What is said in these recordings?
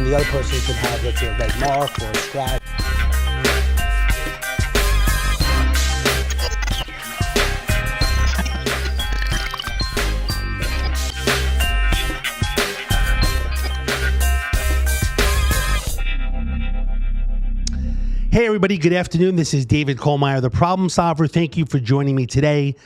the other person could have, let's say, a red mark or a scratch. Hey everybody, good afternoon. This is David Kohlmeyer, the Problem Solver. Thank you for joining me today.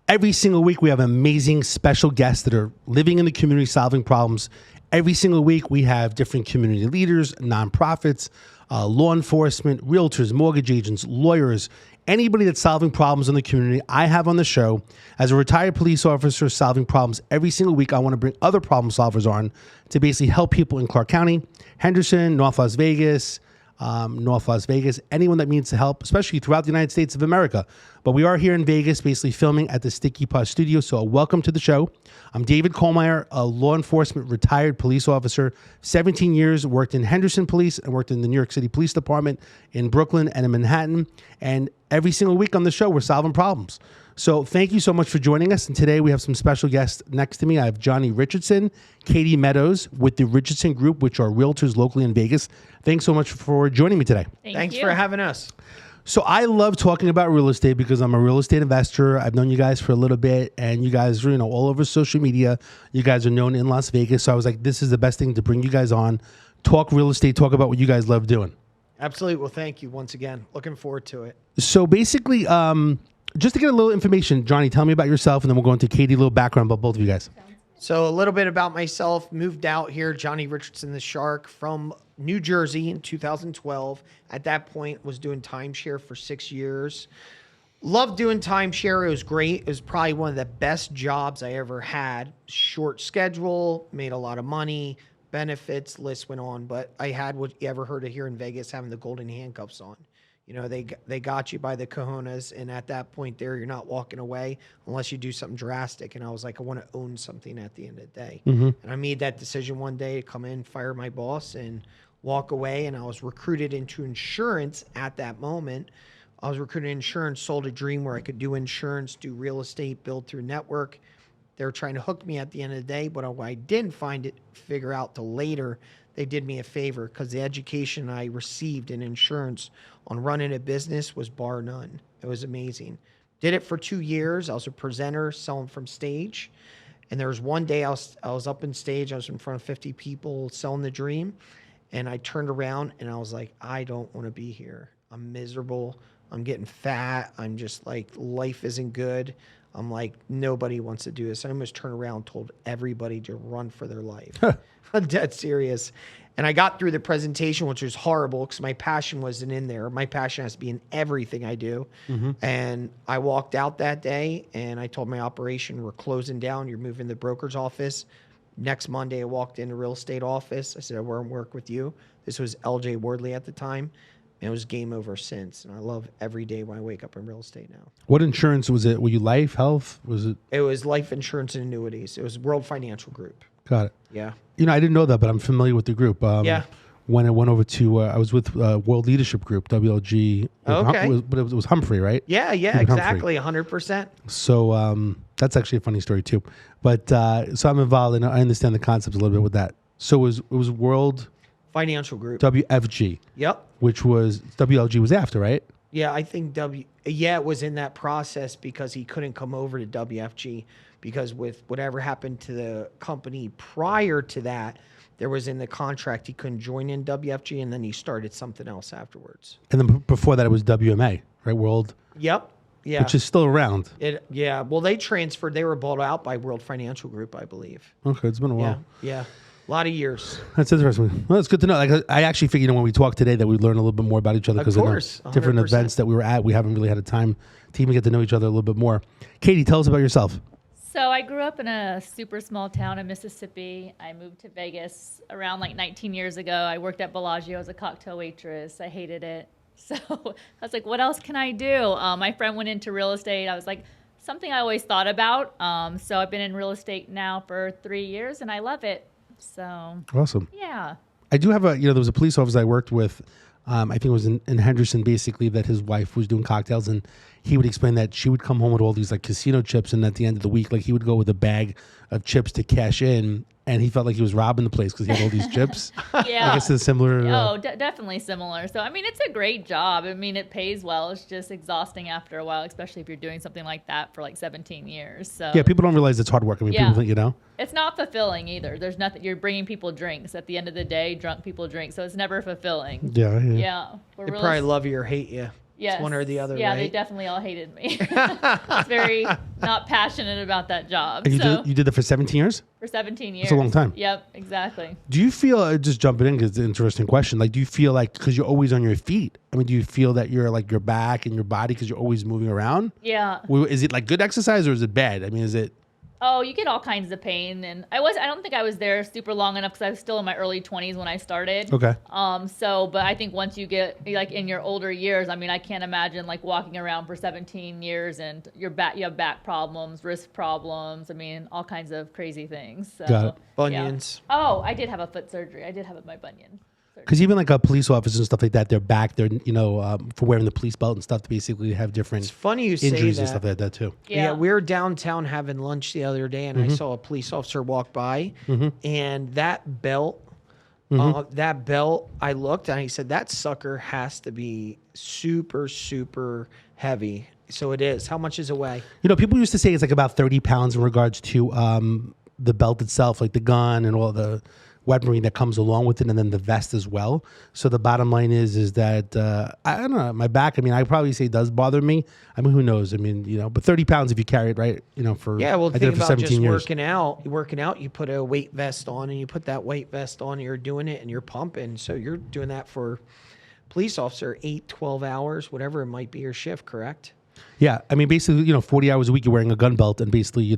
Every single week we have amazing special guests that are living in the community solving problems. Every single week we have different community leaders, nonprofits, law enforcement, realtors, mortgage agents, lawyers, anybody that's solving problems in the community. I have on the show, as a retired police officer solving problems every single week, I want to bring other problem solvers on to basically help people in Clark County, Henderson, North Las Vegas, anyone that needs help, especially throughout the United States of America. But we are here in Vegas, basically filming at the Sticky Paw Studio. So welcome to the show. I'm David Kohlmeyer, a law enforcement retired police officer, 17 years, worked in Henderson Police and worked in the New York City Police Department, in Brooklyn and in Manhattan. And every single week on the show, we're solving problems. So thank you so much for joining us. And today we have some special guests next to me. I have Johnny Richardson, Katie Meadows with the Richardson Group, which are realtors locally in Vegas. Thanks so much for joining me today. Thanks for having us. So I love talking about real estate because I'm a real estate investor. I've known you guys for a little bit, and you guys are, all over social media. You guys are known in Las Vegas. So I was like, this is the best thing to bring you guys on, talk real estate, talk about what you guys love doing. Absolutely. Well, thank you once again. Looking forward to it. So basically, just to get a little information, Johnny, tell me about yourself, and then we'll go into Katie, a little background about both of you guys. So a little bit about myself. Moved out here, Johnny Richardson, the Shark, from New Jersey in 2012. At that point, was doing timeshare for 6 years. Loved doing timeshare. It was great. It was probably one of the best jobs I ever had. Short schedule, made a lot of money, benefits, list went on. But I had what you ever heard of here in Vegas, having the golden handcuffs on. They got you by the cojones, and at that point there, you're not walking away unless you do something drastic. And I was like, I want to own something at the end of the day. Mm-hmm. And I made that decision one day to come in, fire my boss, and walk away. And I was recruited into insurance at that moment. I was recruited in insurance, sold a dream where I could do insurance, do real estate, build through network. They were trying to hook me at the end of the day, but I didn't figure out till later. They did me a favor because the education I received in insurance on running a business was bar none. It was amazing. Did it for 2 years. I was a presenter selling from stage. And there was one day I was up in stage. I was in front of 50 people selling the dream. And I turned around and I was like, I don't want to be here. I'm miserable. I'm getting fat. I'm just like, life isn't good. I'm like, nobody wants to do this. I almost turned around and told everybody to run for their life. I'm dead serious. And I got through the presentation, which was horrible because my passion wasn't in there. My passion has to be in everything I do. Mm-hmm. And I walked out that day and I told my operation, we're closing down. You're moving the broker's office. Next Monday, I walked in the real estate office. I said, I want to work with you. This was LJ Wardley at the time. And it was game over since. And I love every day when I wake up in real estate now. What insurance was it? Were you life, health? Was it? It was life insurance and annuities. It was World Financial Group. Got it. Yeah. I didn't know that, but I'm familiar with the group. Yeah. When I went over to, I was with World Leadership Group, WLG. Okay. But it was Humphrey, right? Yeah, exactly, 100%. So that's actually a funny story too. But so I'm involved, and I understand the concepts a little bit with that. So it was World Financial Group. WFG. Yep. Which was, WLG was after, right? Yeah, I think it was in that process because he couldn't come over to WFG because with whatever happened to the company prior to that, there was in the contract he couldn't join in WFG, and then he started something else afterwards. And then before that, it was WMA, right? World. Yep. Yeah. Which is still around. Yeah. Well, they transferred. They were bought out by World Financial Group, I believe. Okay, it's been a while. Yeah. A lot of years. That's interesting. Well, it's good to know. Like, I actually figured when we talk today that we'd learn a little bit more about each other because of different events that we were at. We haven't really had a time to even get to know each other a little bit more. Katie, tell us about yourself. So I grew up in a super small town in Mississippi. I moved to Vegas around 19 years ago. I worked at Bellagio as a cocktail waitress. I hated it. So I was like, what else can I do? My friend went into real estate. I was like, something I always thought about. So I've been in real estate now for 3 years, and I love it. So awesome. Yeah. I do have there was a police officer I worked with. I think it was in Henderson, basically, that his wife was doing cocktails, and he would explain that she would come home with all these casino chips, and at the end of the week, he would go with a bag of chips to cash in, and he felt like he was robbing the place because he had all these chips. Yeah. I guess it's similar. Definitely similar. So, I mean, it's a great job. I mean, it pays well. It's just exhausting after a while, especially if you're doing something like that for like 17 years. So Yeah, people don't realize it's hard work. I mean, people think, It's not fulfilling either. There's nothing. You're bringing people drinks. At the end of the day, drunk people drink. So it's never fulfilling. Yeah. Yeah. They probably love you or hate you. Yes. It's one or the other, Yeah, right? they definitely all hated me. I was very not passionate about that job. And you did that for 17 years? For 17 years. That's a long time. Yep, exactly. Do you feel, just jumping in because it's an interesting question, like do you feel like, because you're always on your feet, I mean, do you feel that you're like your back and your body because you're always moving around? Yeah. Is it like good exercise or is it bad? I mean, is it? Oh, you get all kinds of pain, and I don't think I was there super long enough because I was still in my early 20s when I started. Okay. But I think once you get like in your older years, I mean, I can't imagine like walking around for 17 years and you have back problems, wrist problems. I mean, all kinds of crazy things. So, Got it. Bunions. Yeah. Oh, I did have a foot surgery. I did have my bunion. Because even like a police officer and stuff like that, their back, they're for wearing the police belt and stuff to basically have different It's funny you say injuries that. and stuff like that too. Yeah, we were downtown having lunch the other day, and I saw a police officer walk by, and that belt, I looked and I said, that sucker has to be super, super heavy. So it is. How much is it weigh? People used to say it's like about 30 pounds in regards to the belt itself, like the gun and all the weaponry that comes along with it, and then the vest as well. So the bottom line is that I don't know, my back, I mean, I probably say does bother me. I mean, who knows? I mean, but 30 pounds if you carry it right, for Yeah, well, I did think it for about 17 just years. working out, you put a weight vest on, and you put that weight vest on, and you're doing it, and you're pumping. So you're doing that for police officer 8-12 hours, whatever it might be your shift, correct? Yeah, I mean, basically, 40 hours a week you're wearing a gun belt, and basically,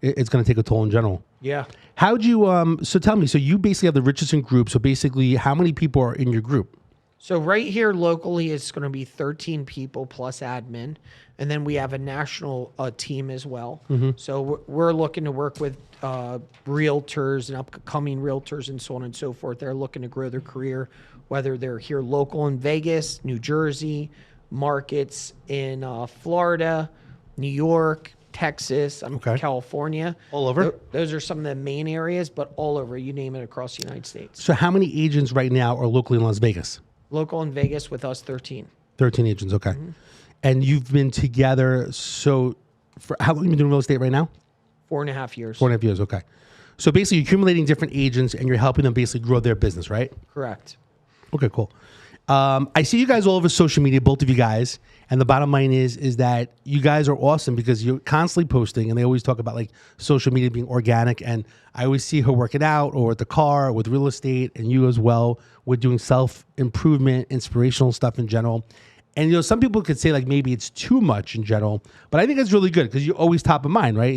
it's going to take a toll in general. Yeah. How'd you, so tell me, so you basically have the Richardson group. So basically, how many people are in your group? So right here locally, it's going to be 13 people plus admin. And then we have a national team as well. So we're looking to work with realtors and upcoming realtors and so on and so forth. They're looking to grow their career, whether they're here local in Vegas, New Jersey, markets in Florida, New York, Texas, California. All over? Those are some of the main areas, but all over, you name it, across the United States. So how many agents right now are locally in Las Vegas? Local in Vegas with us, 13. 13 agents, okay. And you've been together, so for how long have you been doing real estate right now? 4.5 years. 4.5 years, okay. So basically you're accumulating different agents and you're helping them basically grow their business, right? Correct. Okay, cool. I see you guys all over social media, both of you guys, and the bottom line is that you guys are awesome because you're constantly posting, and they always talk about like social media being organic, and I always see her working out or at the car or with real estate, and you as well with doing self-improvement, inspirational stuff in general. And, some people could say like maybe it's too much in general, but I think it's really good because you're always top of mind, right?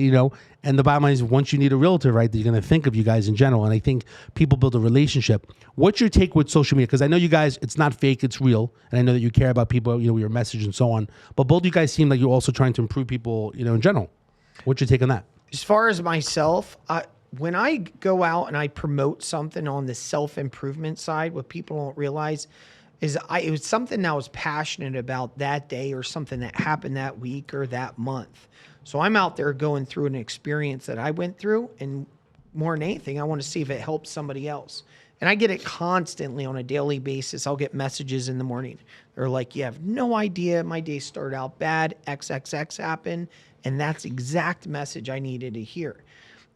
And the bottom line is once you need a realtor, right, they're going to think of you guys in general. And I think people build a relationship. What's your take with social media? Because I know you guys, it's not fake, it's real. And I know that you care about people, your message and so on. But both of you guys seem like you're also trying to improve people, in general. What's your take on that? As far as myself, when I go out and I promote something on the self-improvement side, what people don't realize is it was something that I was passionate about that day or something that happened that week or that month. So I'm out there going through an experience that I went through, and more than anything, I want to see if it helps somebody else. And I get it constantly on a daily basis. I'll get messages in the morning. They're like, you have no idea. My day started out bad. XXX happened. And that's the exact message I needed to hear.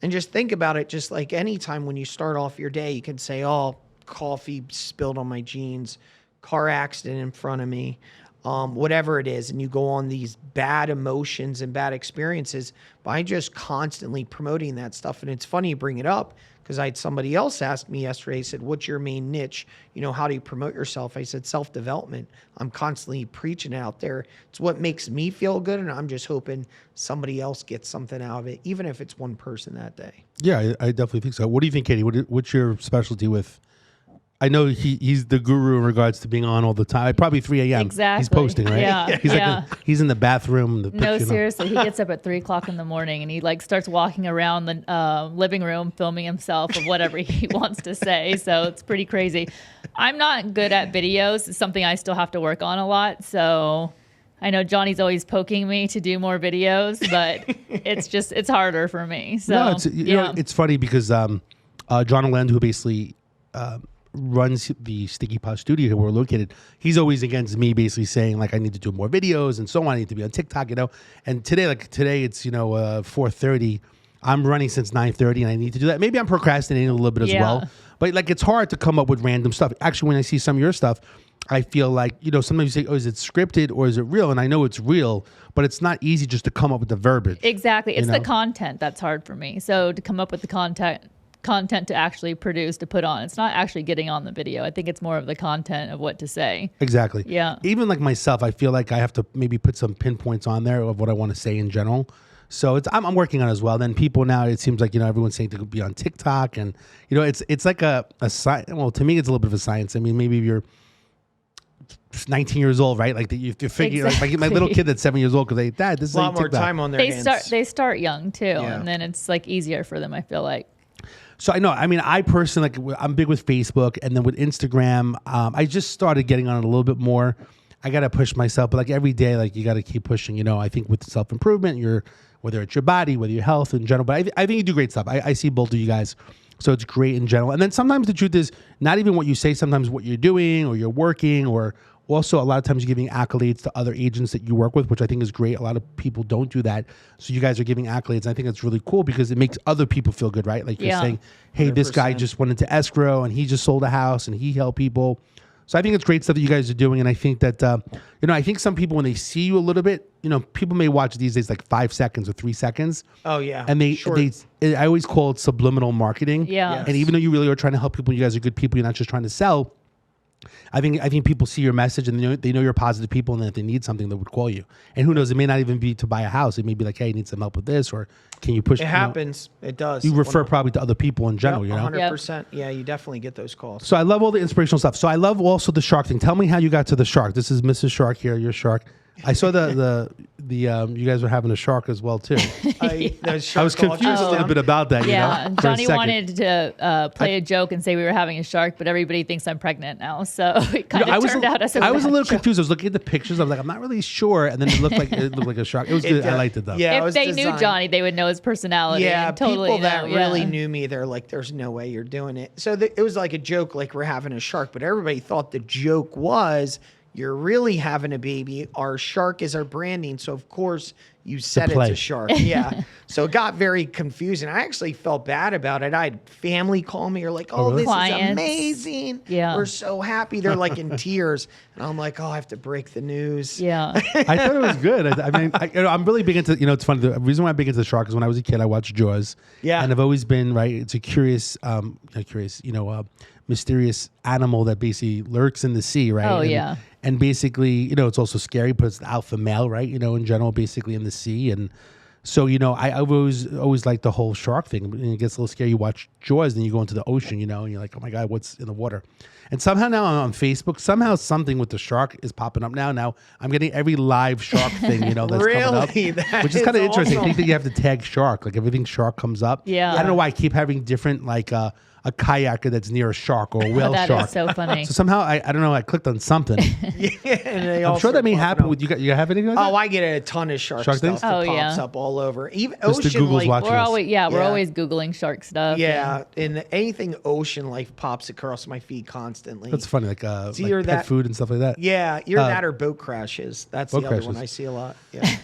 And just think about it, just like any time when you start off your day, you can say, oh, coffee spilled on my jeans, car accident in front of me, whatever it is. And you go on these bad emotions and bad experiences by just constantly promoting that stuff. And it's funny you bring it up because I had somebody else ask me yesterday, said, what's your main niche? How do you promote yourself? I said, self-development. I'm constantly preaching out there. It's what makes me feel good. And I'm just hoping somebody else gets something out of it, even if it's one person that day. Yeah, I definitely think so. What do you think, Katie? What's your specialty with? I know he's the guru in regards to being on all the time. Probably 3 a.m. Exactly. He's posting, right? Yeah. He's he's in the bathroom. No, seriously. He gets up at 3 o'clock in the morning and he starts walking around the living room, filming himself of whatever he wants to say. So it's pretty crazy. I'm not good at videos. It's something I still have to work on a lot. So I know Johnny's always poking me to do more videos, but it's harder for me. So no, it's funny because John Orlando, who basically runs the Sticky Paw studio where we're located, he's always against me basically saying like I need to do more videos and so on. I need to be on TikTok, And today it's 4:30. I'm running since 9:30 and I need to do that. Maybe I'm procrastinating a little bit as well. But like it's hard to come up with random stuff. Actually, when I see some of your stuff, I feel like, sometimes you say, oh, is it scripted or is it real? And I know it's real, but it's not easy just to come up with the verbiage. Exactly. It's the content that's hard for me. So to come up with the content to actually produce, to put on. It's not actually getting on the video. I think it's more of the content of what to say. Exactly. Yeah. Even like myself, I feel like I have to maybe put some pinpoints on there of what I want to say in general. So I'm working on it as well. Then people now, it seems like, everyone's saying to be on TikTok and, it's like a science. Well, to me, it's a little bit of a science. I mean, maybe if you're 19 years old, right? Like you figure, like my little kid that's 7 years old, because Dad, this is a lot more time on their hands. They start young too. Yeah. And then it's like easier for them, I feel like. So I personally, I'm big with Facebook, and then with Instagram, I just started getting on it a little bit more. I got to push myself, but like every day, like you got to keep pushing, I think with self-improvement, whether it's your body, whether your health in general, but I think you do great stuff. I see both of you guys. So it's great in general. And then sometimes the truth is not even what you say, sometimes what you're doing or you're working, or also a lot of times you're giving accolades to other agents that you work with, which I think is great. A lot of people don't do that. So you guys are giving accolades. I think it's really cool because it makes other people feel good, right? Like you're saying, hey, 100%. This guy just went into escrow and he just sold a house and he helped people. So I think it's great stuff that you guys are doing. And I think that, I think some people, when they see you a little bit, people may watch these days like 5 seconds or 3 seconds. Oh, yeah. And I always call it subliminal marketing. Yeah. Yes. And even though you really are trying to help people, you guys are good people, you're not just trying to sell. I think people see your message and they know you're positive people, and that if they need something, they would call you. And who knows, it may not even be to buy a house. It may be like, hey, I need some help with this, or can you push? It happens. It does. You refer probably to other people in general, 100%. Yeah, you definitely get those calls. So I love all the inspirational stuff. So I love also the shark thing. Tell me how you got to the shark. This is Mrs. Shark here, your shark. I saw the you guys were having a shark as well too. I was confused a little bit about that. Yeah, Johnny wanted to play a joke and say we were having a shark, but everybody thinks I'm pregnant now, so it kind of turned out as a I was a little confused. I was looking at the pictures. I was like, I'm not really sure, and then it looked like a shark. It was good. I liked it though. Yeah, if they knew Johnny, they would know his personality. Yeah, totally people that really knew me, they're like, "There's no way you're doing it." So it was like a joke, like we're having a shark, but everybody thought the joke was, you're really having a baby. Our shark is our branding. So, of course, you said it's a shark. Yeah. So it got very confusing. I actually felt bad about it. I had family call me. You're like, oh, really? This is amazing. Yeah. We're so happy. They're like in tears. And I'm like, oh, I have to break the news. Yeah. I thought it was good. I'm really big into, it's funny. The reason why I'm big into the shark is when I was a kid, I watched Jaws. Yeah. And I've always been, right, it's a curious, mysterious animal that basically lurks in the sea, right? Oh, yeah. And basically, it's also scary, but it's the alpha male, right? In general, basically in the sea. And so, I've always liked the whole shark thing. And it gets a little scary. You watch Jaws, then you go into the ocean, and you're like, oh my God, what's in the water? And somehow now on Facebook, something with the shark is popping up now. Now I'm getting every live shark thing, that's really? coming up. Which is kind of interesting. I think that you have to tag shark. Like everything shark comes up. Yeah. I don't know why I keep having different, like, a kayaker that's near a shark or a whale shark. That is so funny. So somehow, I don't know, I clicked on something. Yeah, I'm sure that may happen with you. You have anything like that? Oh, I get a ton of shark things? stuff that pops up all over. Even Just ocean Google's life. watching We're always Googling shark stuff. Yeah, and anything ocean life pops across my feed constantly. That's funny, like either pet food and stuff like that. Yeah, either that or boat crashes. That's the other one I see a lot. Yeah.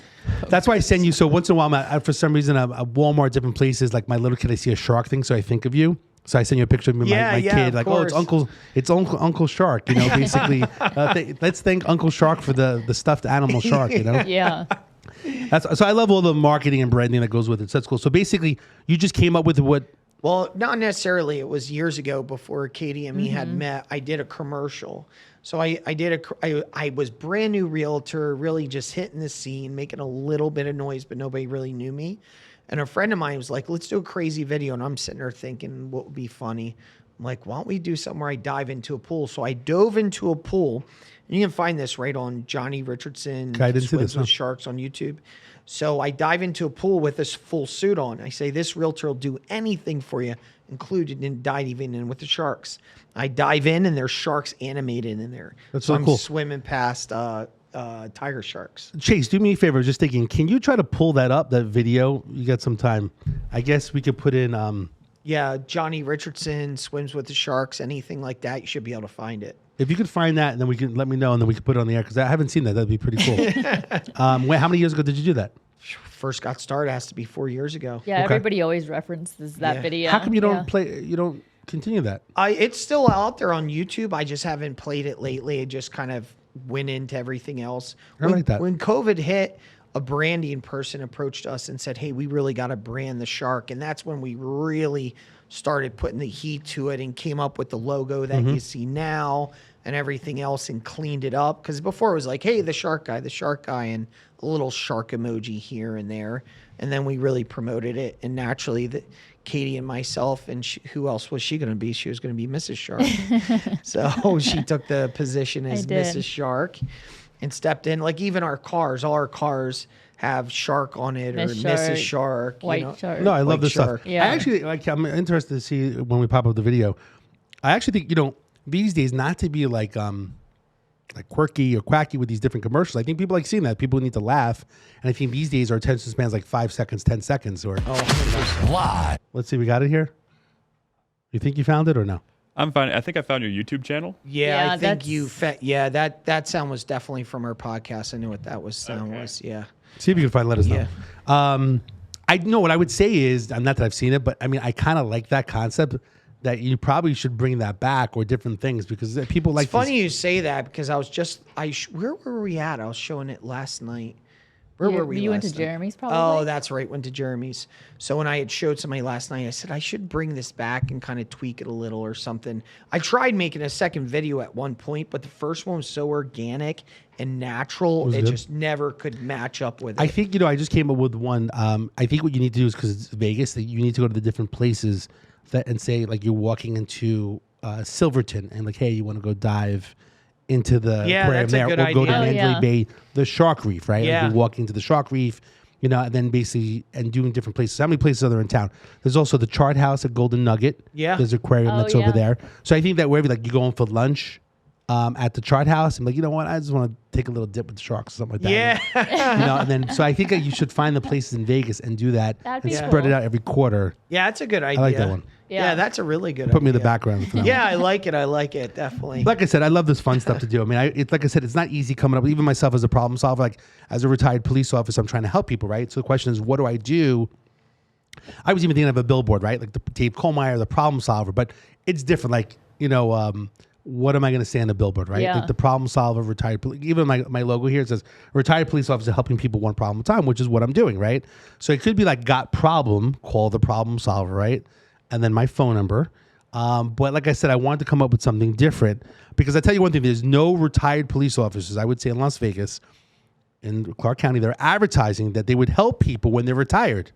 That's why I send you. So once in a while, for some reason, at Walmart, different places, like my little kid, I see a shark thing, so I think of you. So I send you a picture of my kid, like, oh, it's Uncle Shark, basically. Let's thank Uncle Shark for the stuffed animal shark, Yeah. So I love all the marketing and branding that goes with it. So that's cool. So basically, you just came up with what? Well, not necessarily. It was years ago before Katie and me had met. I did a commercial. So I was brand new realtor, really just hitting the scene, making a little bit of noise, but nobody really knew me. And a friend of mine was like, let's do a crazy video. And I'm sitting there thinking, what would be funny? I'm like, why don't we do something where I dive into a pool? So I dove into a pool. And you can find this right on Johnny Richardson, Swims with Sharks on YouTube. So I dive into a pool with this full suit on. I say, this realtor will do anything for you, included in diving in with the sharks. I dive in and there's sharks animated in there. That's so so cool. I'm swimming past tiger sharks. Chase, do me a favor. Just thinking, can you try to pull that up, that video? You got some time. I guess we could put in, Yeah, Johnny Richardson, Swims with the Sharks, anything like that, you should be able to find it. If you could find that, and then we can let me know, and then we can put it on the air because I haven't seen that. That'd be pretty cool. Wait, how many years ago did you do that? First got started has to be 4 years ago. Yeah, everybody always references that Yeah. video. How come you don't Yeah. play? You don't continue that? It's still out there on YouTube. I just haven't played it lately. It just kind of went into everything else. I like that. When COVID hit, a branding person approached us and said, hey, we really got to brand the shark. And that's when we really started putting the heat to it and came up with the logo that you see now and everything else and cleaned it up. Because before it was like, hey, the shark guy, and a little shark emoji here and there. And then we really promoted it. And naturally, Katie and myself, and who else was she going to be? She was going to be Mrs. Shark. So she took the position as did. Mrs. Shark and stepped in. Like even our cars, all our cars have shark on it or Miss Mrs. Shark. White shark. No, I love White this shark. stuff. Yeah. I actually I'm interested to see when we pop up the video. I actually think these days not to be like quirky or quacky with these different commercials. I think people like seeing that. People need to laugh, and I think these days our attention span's like 5 seconds, 10 seconds, or. Live. Let's see, we got it here. You think you found it or no? I'm fine. I think I found your YouTube channel. Yeah, Yeah, I think you. that's- That sound was definitely from our podcast. I knew what that sound was. Yeah. See if you can find. Let us know. Yeah. I know what I would say is, not that I've seen it, but I mean, I kind of like that concept. That you probably should bring that back or different things because people like. It's funny you say that because I was just where were we at? I was showing it last night. Where were we? You went to last night? Jeremy's probably? Oh, that's right. Went to Jeremy's. So when I had showed somebody last night, I said I should bring this back and kind of tweak it a little or something. I tried making a second video at one point, but the first one was so organic and natural, it good? just never could match up with it. I think I just came up with one. I think what you need to do is because it's Vegas, that you need to go to the different places and say like you're walking into Silverton and like, hey, you want to go dive into the aquarium that's a there, good or go to idea. Mandalay Yeah. Bay, the shark reef, right? Yeah. Like you walk into the shark reef, and then basically and doing different places. How many places are there in town? There's also the Chart House at Golden Nugget. Yeah. There's an aquarium Oh, that's over yeah. there. So I think that wherever like you go in for lunch at the Chart House, and like, you know what, I just want to take a little dip with the sharks or something like that. yeah. And then so I think that you should find the places in Vegas and do that That'd and be spread it cool. out every quarter. Yeah, that's a good idea. I like that one. Yeah, Yeah. that's a really good Put me in idea. the background for that Yeah, one. I like it, definitely. Like I said, I love this fun stuff to do. I mean, it's like I said, it's not easy coming up. Even myself as a problem solver, like as a retired police officer, I'm trying to help people, right? So the question is, what do I do? I was even thinking of a billboard, right? Like the Dave Kohlmeyer, the problem solver, but it's different. Like, what am I going to say on the billboard, right? Yeah. Like the problem solver, retired police. Even my logo here, it says retired police officer helping people one problem at a time, which is what I'm doing, right? So it could be like got problem, call the problem solver, right? And then my phone number. But like I said, I wanted to come up with something different because I tell you one thing, there's no retired police officers, I would say in Las Vegas, in Clark County, they're advertising that they would help people when they're retired.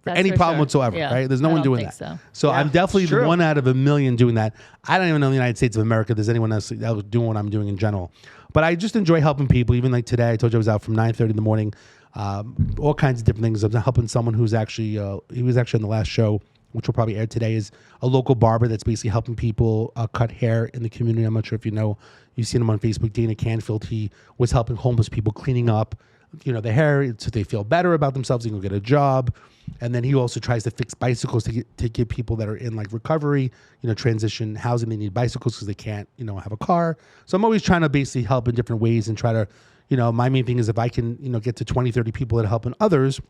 That's Any for problem sure. whatsoever, Yeah, right? There's no I one don't doing think that. so. So Yeah, I'm definitely it's the true. one out of a million doing that. I don't even know in the United States of America there's anyone else doing what I'm doing in general. But I just enjoy helping people. Even like today, I told you I was out from 9:30 in the morning. All kinds of different things. I'm helping someone who's actually he was actually on the last show, which will probably air today, is a local barber that's basically helping people cut hair in the community. I'm not sure if you've seen him on Facebook, Dana Canfield. He was helping homeless people cleaning up, the hair so they feel better about themselves. They can go get a job. And then he also tries to fix bicycles to give people that are in like recovery, transition housing. They need bicycles because they can't, have a car. So I'm always trying to basically help in different ways and try to, my main thing is if I can, get to 20, 30 people that are helping others,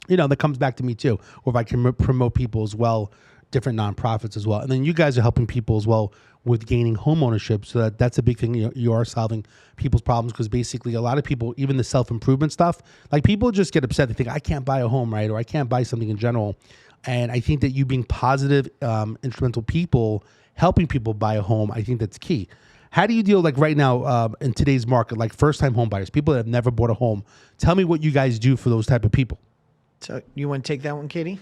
that comes back to me too. Or if I can promote people as well, different nonprofits as well. And then you guys are helping people as well with gaining home ownership. So that's a big thing. You are solving people's problems because basically a lot of people, even the self-improvement stuff, like people just get upset. They think I can't buy a home, right? Or I can't buy something in general. And I think that you being positive, instrumental people, helping people buy a home, I think that's key. How do you deal like right now in today's market, like first-time home buyers, people that have never bought a home? Tell me what you guys do for those type of people. So you want to take that one, Katie?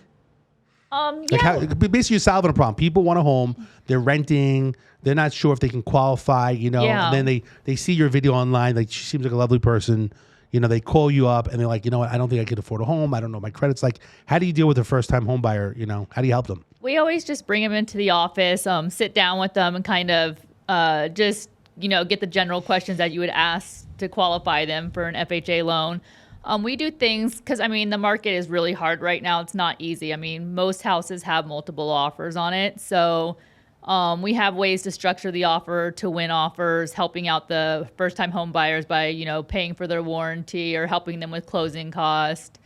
Like Yeah. basically you're solving a problem. People want a home, they're renting, they're not sure if they can qualify, Yeah. and then they see your video online, like she seems like a lovely person, they call you up and they're like, what, I don't think I could afford a home. I don't know what my credit's like. How do you deal with a first time home buyer? How do you help them? We always just bring them into the office, sit down with them and kind of just, get the general questions that you would ask to qualify them for an FHA loan. We do things because, I mean, the market is really hard right now. It's not easy. I mean, most houses have multiple offers on it. So we have ways to structure the offer to win offers, helping out the first-time home buyers by, paying for their warranty or helping them with closing costs.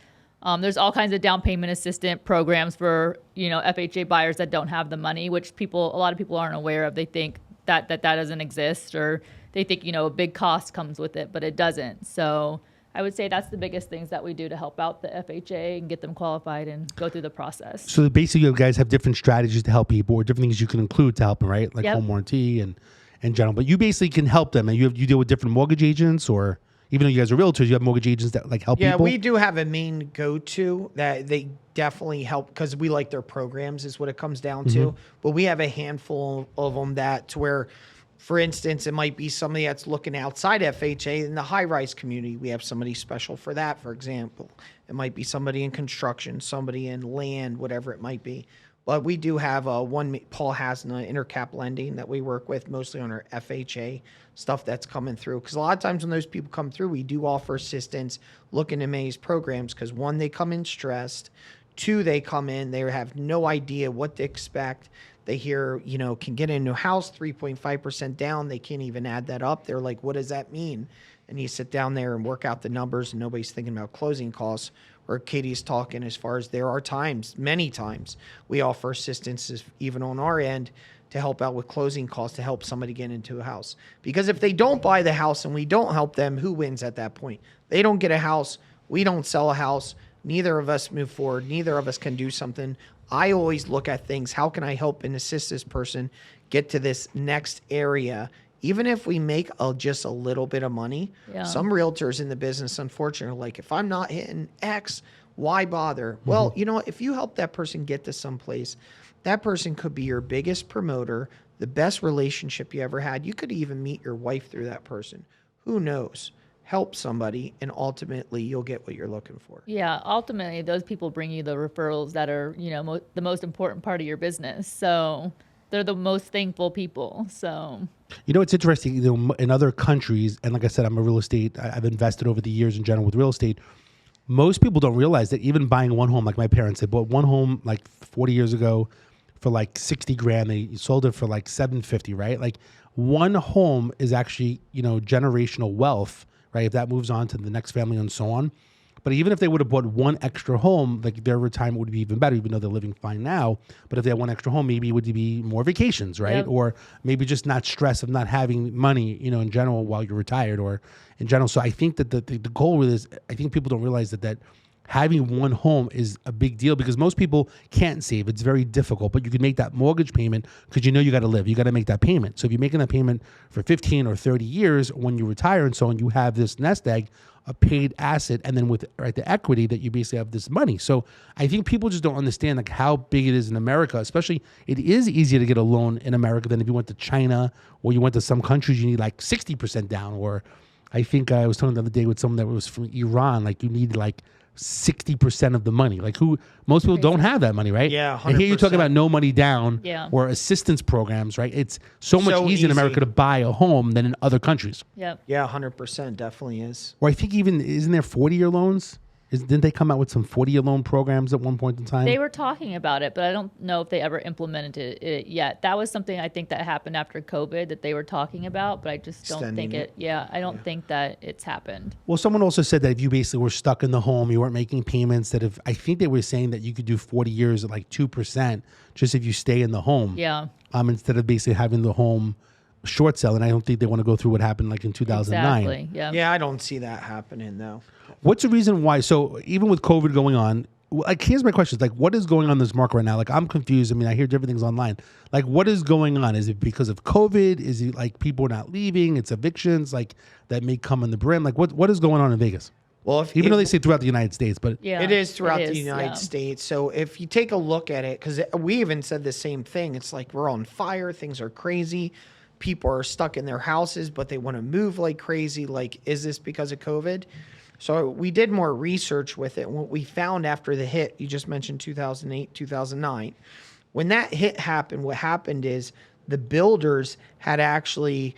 There's all kinds of down payment assistant programs for, FHA buyers that don't have the money, which a lot of people aren't aware of. They think that doesn't exist, or they think, a big cost comes with it, but it doesn't. So I would say that's the biggest things that we do to help out the FHA and get them qualified and go through the process. So basically, you guys have different strategies to help people, or different things you can include to help them, right? Like home warranty and in general. But you basically can help them, and you deal with different mortgage agents, or even though you guys are realtors, you have mortgage agents that help people. Yeah, we do have a main go-to that they definitely help because we like their programs is what it comes down to. But we have a handful of them that to where, for instance, it might be somebody that's looking outside FHA in the high-rise community. We have somebody special for that, for example. It might be somebody in construction, somebody in land, whatever it might be. But we do have Paul has an intercap lending that we work with mostly on our FHA stuff that's coming through. Because a lot of times when those people come through, we do offer assistance looking at many programs because one, they come in stressed. Two, they come in, they have no idea what to expect. They hear, can get into a house 3.5% down. They can't even add that up. They're like, what does that mean? And you sit down there and work out the numbers and nobody's thinking about closing costs. Where Katie's talking as far as there are times, many times, we offer assistance even on our end to help out with closing costs to help somebody get into a house. Because if they don't buy the house and we don't help them, who wins at that point? They don't get a house. We don't sell a house. Neither of us move forward. Neither of us can do something. I always look at things. How can I help and assist this person get to this next area? Even if we make just a little bit of money, some realtors in the business, unfortunately, are like, if I'm not hitting X, why bother? Well, if you help that person get to someplace, that person could be your biggest promoter, the best relationship you ever had. You could even meet your wife through that person. Who knows? Help somebody, and ultimately you'll get what you're looking for. Yeah, ultimately those people bring you the referrals that are, the most important part of your business. So they're the most thankful people. So it's interesting. In other countries, and like I said, I'm a real estate. I've invested over the years in general with real estate. Most people don't realize that even buying one home, like my parents, they bought one home like 40 years ago for like 60 grand. They sold it for like 750, right? Like one home is actually, generational wealth, right? If that moves on to the next family and so on. But even if they would have bought one extra home, like their retirement would be even better, even though they're living fine now. But if they had one extra home, maybe it would be more vacations, right? Yep. Or maybe just not stress of not having money, in general while you're retired or in general. So I think that the goal with this, I think people don't realize that having one home is a big deal because most people can't save. It's very difficult, but you can make that mortgage payment because you got to live. You got to make that payment. So if you're making that payment for 15 or 30 years, when you retire and so on, you have this nest egg, a paid asset, and then with the equity that you basically have this money. So I think people just don't understand like how big it is in America. Especially, it is easier to get a loan in America than if you went to China or you went to some countries. You need like 60% down. Or I think I was talking the other day with someone that was from Iran. Like you need like 60% of the money. Like most people don't have that money, right? Yeah, 100%. And here you're talking about no money down or assistance programs, right? It's so much easier in America to buy a home than in other countries. Yep. Yeah, 100% definitely is. Or I think even, isn't there 40-year loans? Didn't they come out with some 40-year loan programs at one point in time? They were talking about it, but I don't know if they ever implemented it yet. That was something I think that happened after COVID that they were talking about, but I just don't think it. Yeah, I don't think that it's happened. Well, someone also said that if you basically were stuck in the home, you weren't making payments, that if, I think they were saying that you could do 40 years at like 2% just if you stay in the home. Yeah. Instead of basically having the home short sell. And I don't think they want to go through what happened like in 2009. Exactly. Yeah. Yeah, I don't see that happening though. What's the reason why? So even with COVID going on, like here's my question: like, what is going on in this market right now? Like, I'm confused. I mean, I hear different things online. Like, what is going on? Is it because of COVID? Is it like people are not leaving? It's evictions, like that may come in the brim. Like, what is going on in Vegas? Well, even though they say throughout the United States, but it is throughout the United States. So if you take a look at it, because we even said the same thing, it's like we're on fire. Things are crazy. People are stuck in their houses, but they want to move like crazy. Like, is this because of COVID? So we did more research with it. What we found after the hit, you just mentioned 2008, 2009. When that hit happened, what happened is the builders had actually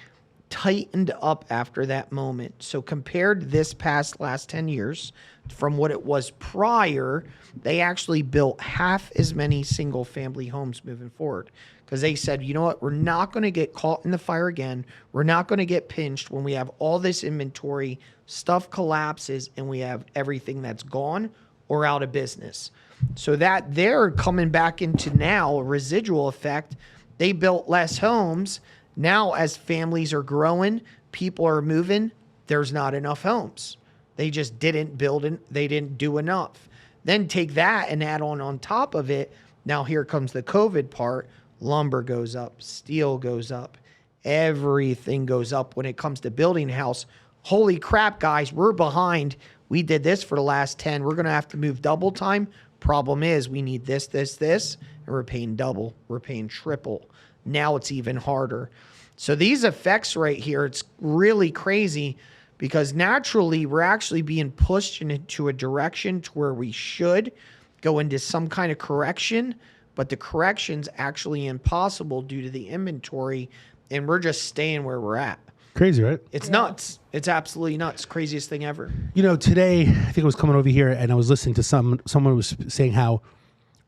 tightened up after that moment. So compared this past last 10 years from what it was prior, they actually built half as many single family homes moving forward. Because they said, you know what, we're not going to get caught in the fire again. We're not going to get pinched when we have all this inventory, stuff collapses, and we have everything that's gone or out of business. So that they're coming back into now a residual effect. They built less homes. Now, as families are growing, people are moving, there's not enough homes. They just didn't build and they didn't do enough. Then take that and add on top of it. Now here comes the COVID part. Lumber goes up, steel goes up, everything goes up when it comes to building a house. Holy crap, guys, we're behind. We did this for the last 10. We're going to have to move double time. Problem is we need this, and we're paying double. We're paying triple. Now it's even harder. So these effects right here, it's really crazy because naturally we're actually being pushed into a direction to where we should go into some kind of correction, but the correction's actually impossible due to the inventory, and we're just staying where we're at. Crazy, right? It's nuts. It's absolutely nuts. Craziest thing ever. You know, today, I think I was coming over here and I was listening to someone was saying how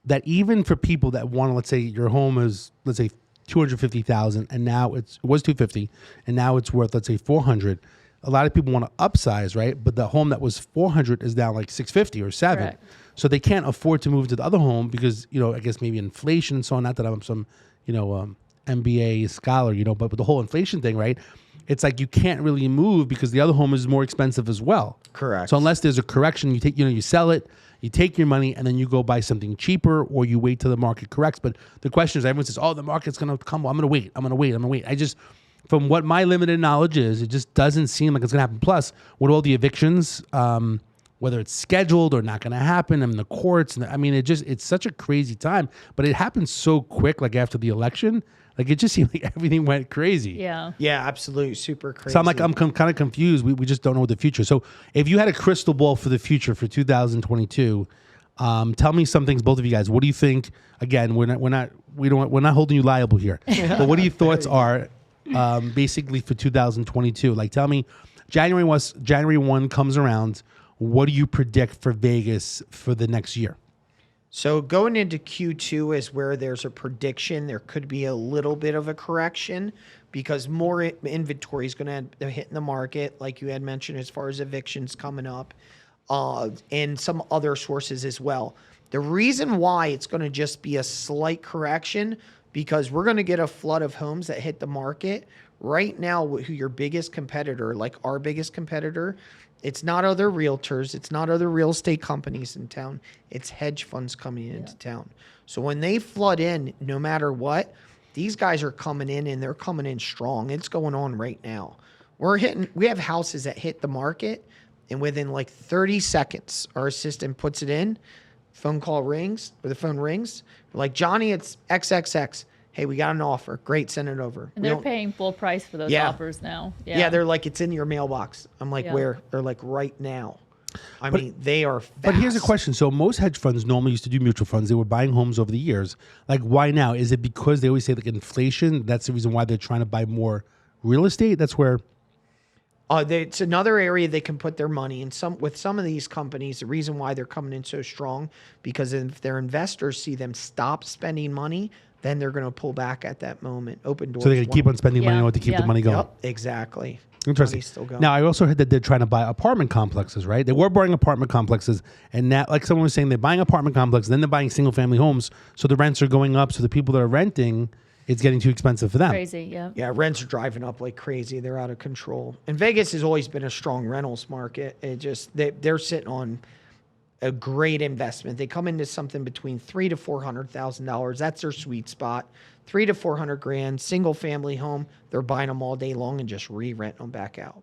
that even for people that want to, let's say your home is, let's say 250,000 and now it was 250 and now it's worth, let's say 400. A lot of people want to upsize, right? But the home that was 400 is now like 650 or 7. Correct. So they can't afford to move to the other home because, you know, I guess maybe inflation and so on. Not that I'm some, you know, MBA scholar, you know, but with the whole inflation thing, right? It's like you can't really move because the other home is more expensive as well. Correct. So unless there's a correction, you sell it, you take your money, and then you go buy something cheaper, or you wait till the market corrects. But the question is, everyone says, "Oh, the market's going to come." Well, I'm going to wait. I just, from what my limited knowledge is, it just doesn't seem like it's going to happen. Plus, with all the evictions, whether it's scheduled or not going to happen, and the courts, it's such a crazy time. But it happened so quick, like after the election. Like it just seemed like everything went crazy. Yeah. Yeah, absolutely. Super crazy. So I'm kind of confused. We just don't know the future. So if you had a crystal ball for the future for 2022, tell me some things, both of you guys. What do you think? Again, we're not holding you liable here. But what do your thoughts are basically for 2022? Like tell me, January 1 comes around. What do you predict for Vegas for the next year? So going into Q2 is where there's a prediction. There could be a little bit of a correction because more inventory is going to hit in the market, like you had mentioned, as far as evictions coming up, and some other sources as well. The reason why it's going to just be a slight correction because we're going to get a flood of homes that hit the market. Right now, who your biggest competitor, like our biggest competitor, it's not other realtors. It's not other real estate companies in town. It's hedge funds coming into town. So when they flood in, no matter what, these guys are coming in and they're coming in strong. It's going on right now. We have houses that hit the market and within like 30 seconds, our assistant puts it in, phone call rings or the phone rings. We're like, Johnny, it's XXX. Hey, we got an offer. Great, send it over. And they're paying full price for those offers now. Yeah, they're like, it's in your mailbox. I'm like, where? They're like, right now. I mean, they are fast. But here's a question. So most hedge funds normally used to do mutual funds. They were buying homes over the years. Like, why now? Is it because they always say like inflation? That's the reason why they're trying to buy more real estate? That's where... It's another area they can put their money in. With some of these companies, the reason why they're coming in so strong, because if their investors see them stop spending money, then they're going to pull back at that moment. Open doors. So they can keep on spending money in order to keep the money going. Yep, exactly. Interesting. Still going. Now, I also heard that they're trying to buy apartment complexes, right? They were buying apartment complexes, and now, like someone was saying, they're buying apartment complexes, then they're buying single-family homes, so the rents are going up, so the people that are renting, it's getting too expensive for them. Crazy, yeah. Yeah, rents are driving up like crazy. They're out of control. And Vegas has always been a strong rentals market. It just they're sitting on a great investment. They come into something between $300,000 to $400,000. That's their sweet spot. $300,000 to $400,000, single family home. They're buying them all day long and just re-renting them back out.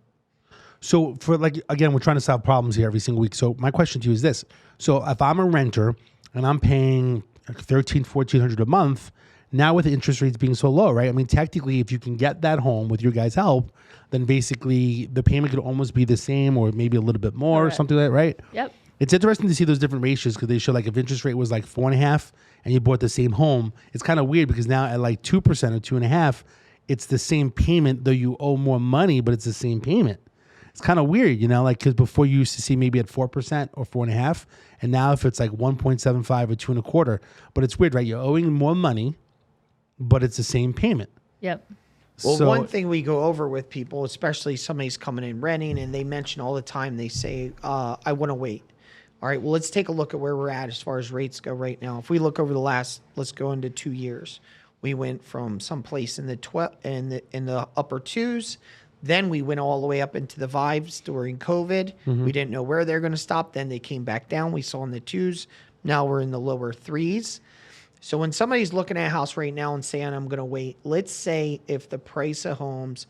So for again, we're trying to solve problems here every single week. So my question to you is this. So if I'm a renter and I'm paying $1,300, $1,400 a month, now with the interest rates being so low, right? I mean, technically, if you can get that home with your guys' help, then basically the payment could almost be the same or maybe a little bit more or something like that, right? Yep. It's interesting to see those different ratios because they show like if interest rate was like 4.5 and you bought the same home, it's kind of weird because now at like 2% or 2.5, it's the same payment, though you owe more money, but it's the same payment. It's kind of weird, like because before you used to see maybe at 4% or 4.5%, and now if it's like 1.75 or 2.25%, but it's weird, right? You're owing more money, but it's the same payment. Yep. Well, So- one thing we go over with people, especially somebody's coming in renting, and they mention all the time, they say, I want to wait. All right, well, let's take a look at where we're at as far as rates go right now. If we look over the last, let's go into 2 years. We went from someplace in the upper twos. Then we went all the way up into the fives during COVID. We didn't know where they're going to stop. Then they came back down. We saw in the twos. Now we're in the lower threes. So when somebody's looking at a house right now and saying, I'm going to wait, let's say if the price of homes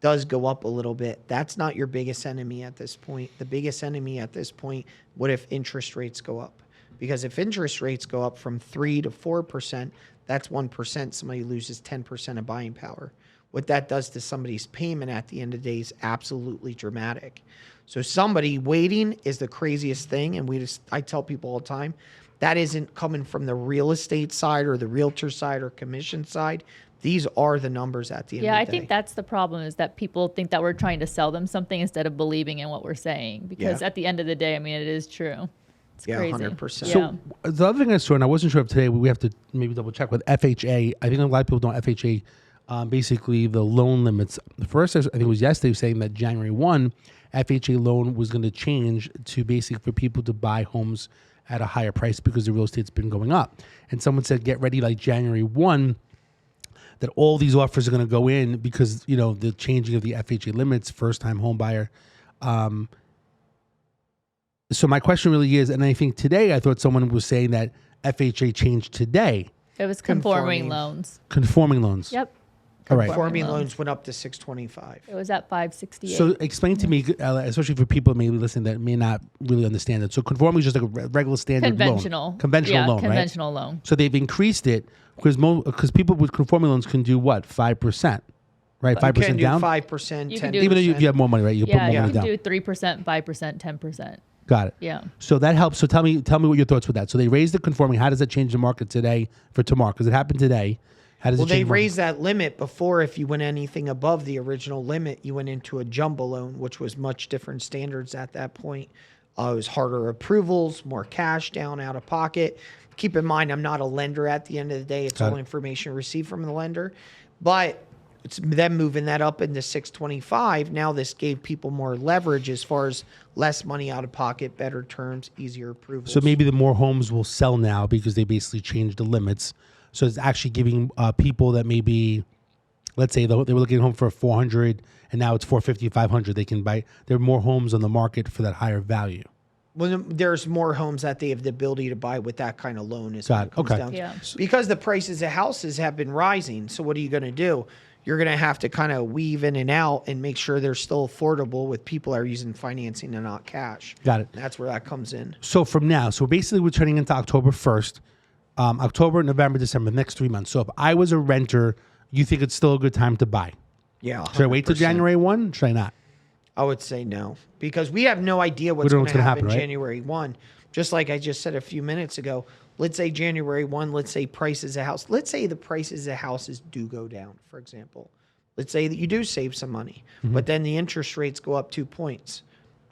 does go up a little bit, that's not your biggest enemy at this point. The biggest enemy at this point, what if interest rates go up? Because if interest rates go up from 3 to 4%, that's 1%. Somebody loses 10% of buying power. What that does to somebody's payment at the end of the day is absolutely dramatic. So somebody waiting is the craziest thing. And I tell people all the time, that isn't coming from the real estate side or the realtor side or commission side. These are the numbers at the end of the day. Yeah, I think that's the problem, is that people think that we're trying to sell them something instead of believing in what we're saying. Because at the end of the day, I mean, it is true. It's crazy. 100%. Yeah. So the other thing I saw, and I wasn't sure if today, we have to maybe double check with FHA. I think a lot of people don't FHA, basically the loan limits. The first, I think it was yesterday, saying that January 1, FHA loan was going to change to basically for people to buy homes at a higher price because the real estate's been going up. And someone said, get ready like January 1, that all these offers are going to go in because, the changing of the FHA limits, first-time home buyer. So my question really is, and I think today I thought someone was saying that FHA changed today. It was conforming loans. Conforming loans. Yep. All right. Conforming loans went up to 625. It was at 568. So explain to me, especially for people maybe listening that may not really understand it. So conforming is just like a regular standard loan. Conventional loan, right? Conventional loan. So they've increased it because people with conforming loans can do what? 5%, right? 5% down? 5%, You 10%. can do- Even though you have more money, right? You can put more Yeah, money you down. can do 3%, 5%, 10%. Got it. Yeah. So that helps. So tell me what your thoughts with that. So they raised the conforming. How does that change the market today for tomorrow? Because it happened today. How does Well, it change they the market? raised that limit before. If you went anything above the original limit, you went into a jumbo loan, which was much different standards at that point. It was harder approvals, more cash down out of pocket. Keep in mind, I'm not a lender at the end of the day. It's all information received from the lender. But it's them moving that up into 625. Now this gave people more leverage as far as less money out of pocket, better terms, easier approvals. So maybe the more homes will sell now because they basically changed the limits. So it's actually giving people that maybe, let's say they were looking at home for 400 and now it's 450, 500. They can buy. There are more homes on the market for that higher value. When there's more homes that they have the ability to buy with that kind of loan is what it comes down to. Yeah. Because the prices of houses have been rising. So what are you going to do? You're going to have to kind of weave in and out and make sure they're still affordable with people that are using financing and not cash. Got it. That's where that comes in. So from now, so basically we're turning into October 1st, October, November, December, next 3 months. So if I was a renter, you think it's still a good time to buy? Yeah. Should I wait till 100%. January 1? Should I not? I would say no, because we have no idea what's don't know going to what's gonna happen happen, right? January 1. Just like I just said a few minutes ago, let's say January 1, let's say prices of house. Let's say the prices of houses do go down, for example. Let's say that you do save some money, but then the interest rates go up 2 points.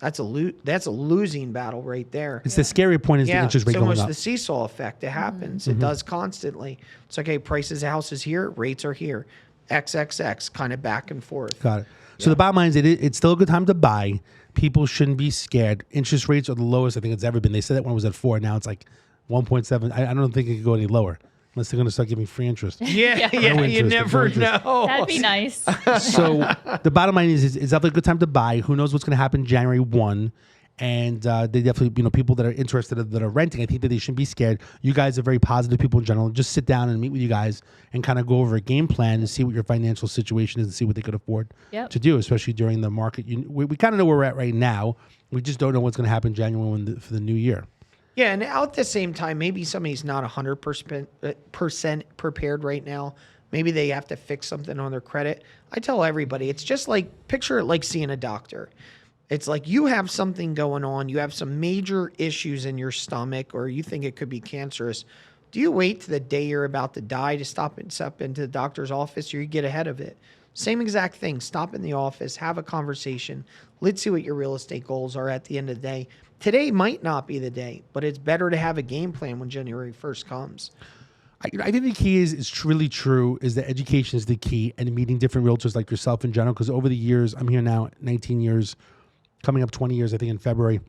That's a losing battle right there. It's the scary point is the interest rate so going much up. the seesaw effect. It happens. It does constantly. It's okay. Prices of houses here, rates are here. XXX, kind of back and forth. Got it. So the bottom line is it's still a good time to buy. People shouldn't be scared. Interest rates are the lowest I think it's ever been. They said that when it was at 4. Now it's like 1.7. I don't think it could go any lower unless they're going to start giving free interest. Yeah, No you interest, never no interest. know. That'd be nice. So the bottom line is it's definitely a good time to buy. Who knows what's going to happen January 1. And they definitely, people that are interested, that are renting, I think that they shouldn't be scared. You guys are very positive people in general. Just sit down and meet with you guys and kind of go over a game plan and see what your financial situation is and see what they could afford to do, especially during the market. We kind of know where we're at right now. We just don't know what's going to happen January 1 for the new year. Yeah, and at the same time, maybe somebody's not 100% prepared right now. Maybe they have to fix something on their credit. I tell everybody, it's just like, picture it like seeing a doctor. It's like you have something going on. You have some major issues in your stomach, or you think it could be cancerous. Do you wait to the day you're about to die to step into the doctor's office, or you get ahead of it? Same exact thing. Stop in the office, have a conversation. Let's see what your real estate goals are at the end of the day. Today might not be the day, but it's better to have a game plan when January 1st comes. I think the key is it's really true is that education is the key, and meeting different realtors like yourself in general. Because over the years, I'm here now 19 years, coming up 20 years, I think in February.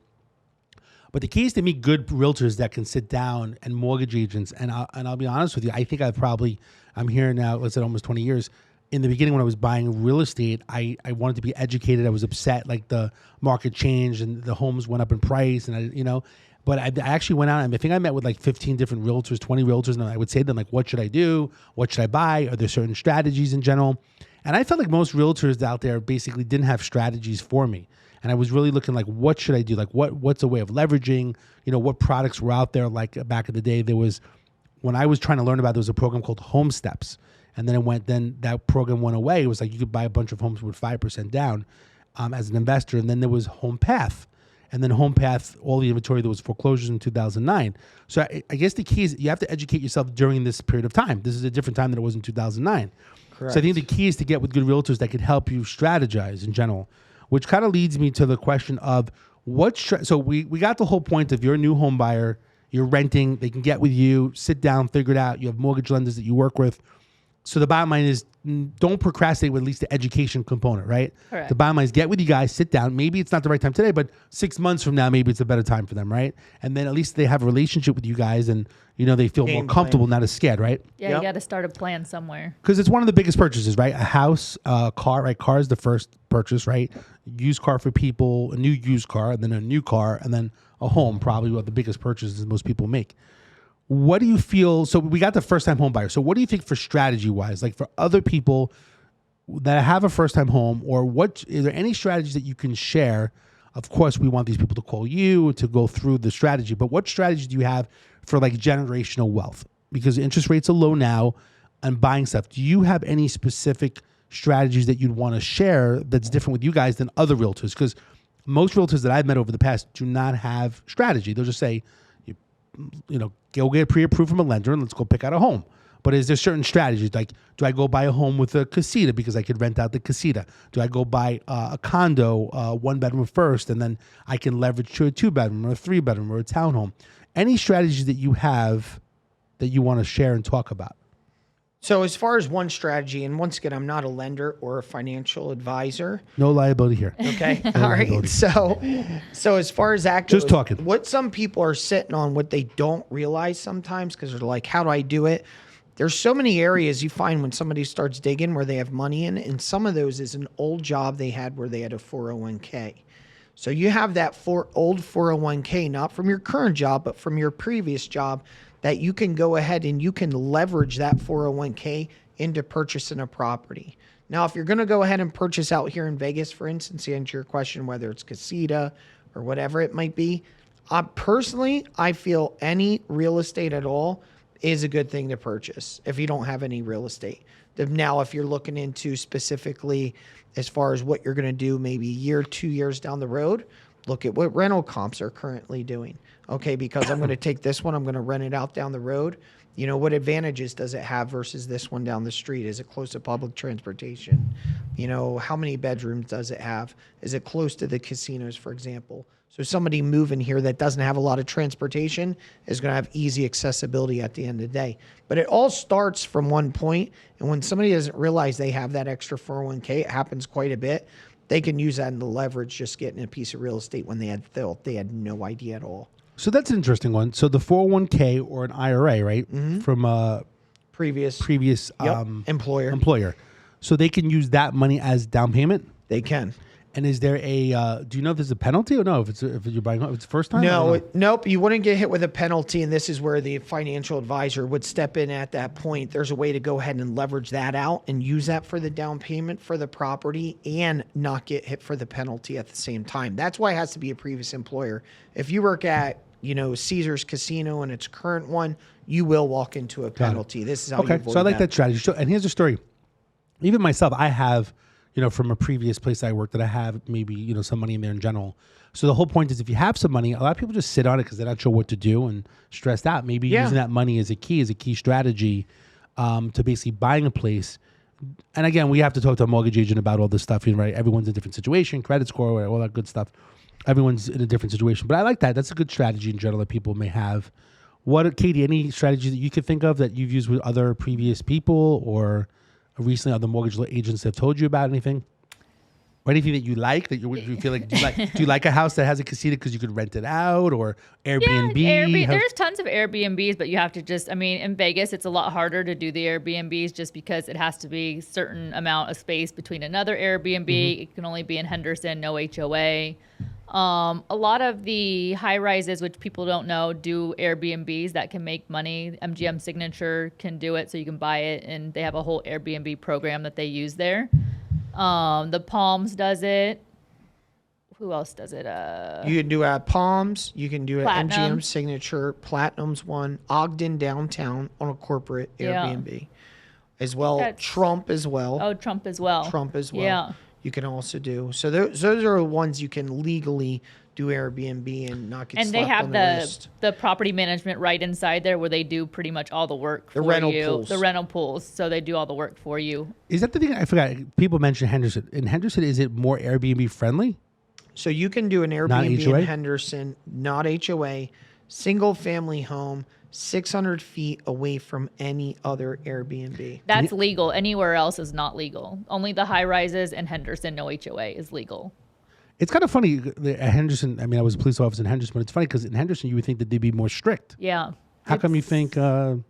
But the key is to meet good realtors that can sit down, and mortgage agents. And I'll be honest with you, I think I'm here now, let's say almost 20 years. In the beginning when I was buying real estate, I wanted to be educated. I was upset, like the market changed and the homes went up in price. And but I actually went out and I think I met with like 15 different realtors, 20 realtors. And I would say to them, like, what should I do? What should I buy? Are there certain strategies in general? And I felt like most realtors out there basically didn't have strategies for me. And I was really looking like, what should I do? Like, what's a way of leveraging? What products were out there? Like back in the day, when I was trying to learn about, there was a program called Home Steps. And then that program went away. It was like you could buy a bunch of homes with 5% down as an investor. And then there was Home Path. And then Home Path, all the inventory, there was foreclosures in 2009. So I guess the key is you have to educate yourself during this period of time. This is a different time than it was in 2009. Correct. So I think the key is to get with good realtors that could help you strategize in general, which kind of leads me to the question of so we got the whole point of you're a new home buyer, you're renting, they can get with you, sit down, figure it out. You have mortgage lenders that you work with. So the bottom line is don't procrastinate with at least the education component, right? Correct. The bottom line is get with you guys, sit down. Maybe it's not the right time today, but 6 months from now, maybe it's a better time for them, right? And then at least they have a relationship with you guys and, they feel more comfortable, not as scared, right? Yeah, Yep. you got to start a plan somewhere. Because it's one of the biggest purchases, right? A house, a car, right? Car is the first purchase, right? Used car for people, a new used car, and then a new car, and then a home, probably one of the biggest purchases most people make. What do you feel? So we got the first-time home buyer. So what do you think for strategy-wise, like for other people that have a first-time home, or is there any strategies that you can share? Of course, we want these people to call you to go through the strategy, but what strategies do you have for like generational wealth? Because interest rates are low now and buying stuff. Do you have any specific strategies that you'd want to share that's different with you guys than other realtors? Because most realtors that I've met over the past do not have strategy. They'll just say, go get pre-approved from a lender and let's go pick out a home. But is there certain strategies? Like, do I go buy a home with a casita because I could rent out the casita? Do I go buy a condo, 1-bedroom first, and then I can leverage to a 2-bedroom or a 3-bedroom or a townhome? Any strategies that you have that you want to share and talk about? So as far as one strategy, and once again, I'm not a lender or a financial advisor. No liability here. Okay. No All right. liability. So as far as that goes, Just talking. What some people are sitting on, what they don't realize sometimes, because they're like, how do I do it? There's so many areas you find when somebody starts digging where they have money in, and some of those is an old job they had where they had a 401k. So you have that old 401k, not from your current job, but from your previous job, that you can go ahead and you can leverage that 401k into purchasing a property. Now, if you're going to go ahead and purchase out here in Vegas, for instance, to answer your question, whether it's casita or whatever it might be, personally, I feel any real estate at all is a good thing to purchase if you don't have any real estate. Now, if you're looking into specifically as far as what you're going to do maybe a year, 2 years down the road, look at what rental comps are currently doing. Okay, because I'm going to take this one, I'm going to rent it out down the road. What advantages does it have versus this one down the street? Is it close to public transportation? How many bedrooms does it have? Is it close to the casinos, for example? So somebody moving here that doesn't have a lot of transportation is going to have easy accessibility at the end of the day. But it all starts from one point, and when somebody doesn't realize they have that extra 401k, it happens quite a bit. They can use that in the leverage, just getting a piece of real estate when they had no idea at all. So that's an interesting one. So the 401k or an IRA, right, from a previous employer. So they can use that money as down payment? They can. And is there do you know if there's a penalty or no? If you're buying, if it's first time? No, nope. You wouldn't get hit with a penalty, and this is where the financial advisor would step in at that point. There's a way to go ahead and leverage that out and use that for the down payment for the property and not get hit for the penalty at the same time. That's why it has to be a previous employer. If you work at Caesars Casino and its current one, you will walk into a penalty. This is how you avoid so I like that strategy. So, and here's the story. Even myself, I have, from a previous place I worked that I have maybe, some money in there in general. So the whole point is if you have some money, a lot of people just sit on it because they're not sure what to do and stressed out. Maybe using that money as a key strategy to basically buying a place. And again, we have to talk to a mortgage agent about all this stuff, right? Everyone's in a different situation, credit score, all that good stuff. Everyone's in a different situation. But I like that. That's a good strategy in general that people may have. Katie, any strategy that you could think of that you've used with other previous people or recently other mortgage agents have told you about anything? Or anything that you like that you feel like, do you like a house that has a casino because you could rent it out or Airbnb? Yeah, there's tons of Airbnbs, but you have to just, in Vegas, it's a lot harder to do the Airbnbs just because it has to be a certain amount of space between another Airbnb. Mm-hmm. It can only be in Henderson, no HOA. A lot of the high rises, which people don't know, do Airbnbs that can make money. MGM Signature can do it, so you can buy it, and they have a whole Airbnb program that they use there. The Palms does it. Who else does it? You can do it at Palms. You can do it at Platinum. MGM Signature. Platinum's one. Ogden downtown on a corporate Airbnb as well. Trump as well. Oh, Trump as well. Yeah. You can also do. So those are the ones you can legally do Airbnb and not get and they slapped have on the wrist. the property management right inside there where they do pretty much all the work for rental you. pools. The rental pools. So they do all the work for you. Is that the thing? I forgot. People mentioned Henderson. In Henderson, is it more Airbnb friendly? So you can do an Not Airbnb HOA? in Henderson, not HOA, single family home, 600 feet away from any other Airbnb. That's legal. Anywhere else is not legal. Only the high rises and Henderson, no HOA is legal. It's kind of funny at Henderson. I was a police officer in Henderson, but it's funny because in Henderson you would think that they'd be more strict. Yeah. How come you think? Because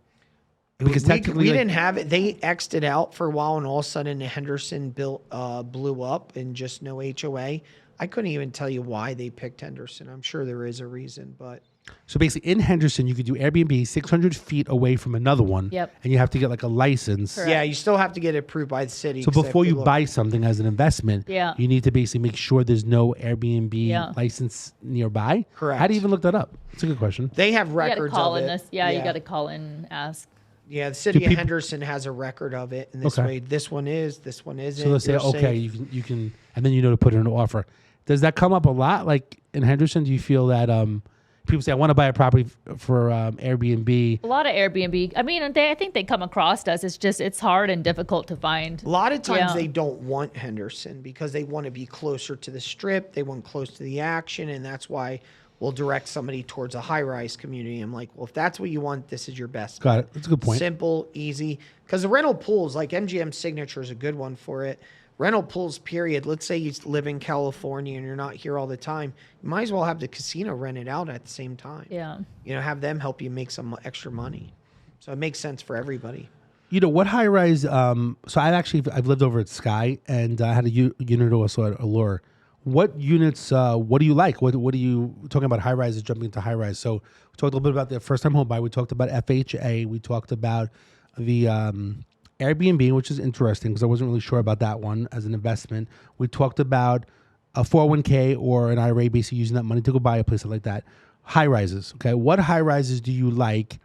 we technically, didn't have it. They X'd it out for a while, and all of a sudden, the Henderson blew up and just no HOA. I couldn't even tell you why they picked Henderson. I'm sure there is a reason, but So basically, in Henderson, you could do Airbnb 600 feet away from another one. Yep. And you have to get like a license. Correct. yeah, you still have to get it approved by the city. So 'cause they have before to you look. buy something as an investment, Yeah. you need to basically make sure there's no Airbnb license nearby. Correct. How do you even look that up? That's a good question. They have You got to records call of in it. this. Yeah, you got to call in, ask. Yeah, the city of people- Henderson has a record of it, and this Okay. way, this one is, this one isn't. So let's say, You're okay, safe. you can, and then you know to put in an offer. Does that come up a lot? Like in Henderson, do you feel that people say, I want to buy a property for Airbnb? A lot of Airbnb. I think they come across us. It's hard and difficult to find. A lot of times Yeah. they don't want Henderson because they want to be closer to the strip. They want close to the action, and that's why we'll direct somebody towards a high-rise community. I'm like, well, if that's what you want, this is your best. Got it. That's a good point. Simple, easy. Because the rental pools, like MGM Signature is a good one for it. Rental pools, period. Let's say you live in California and you're not here all the time. You might as well have the casino rented out at the same time. Yeah. Have them help you make some extra money. So it makes sense for everybody. You know what high rise? So I've lived over at Sky, and I had a unit also at Allure. What units? What do you like? What are you talking about? High rise is jumping into high rise. So we talked a little bit about the first time home buy. We talked about FHA. We talked about the Airbnb, which is interesting because I wasn't really sure about that one as an investment. We talked about a 401k or an IRA, basically using that money to go buy a place like that. High rises. Okay, what high rises do you like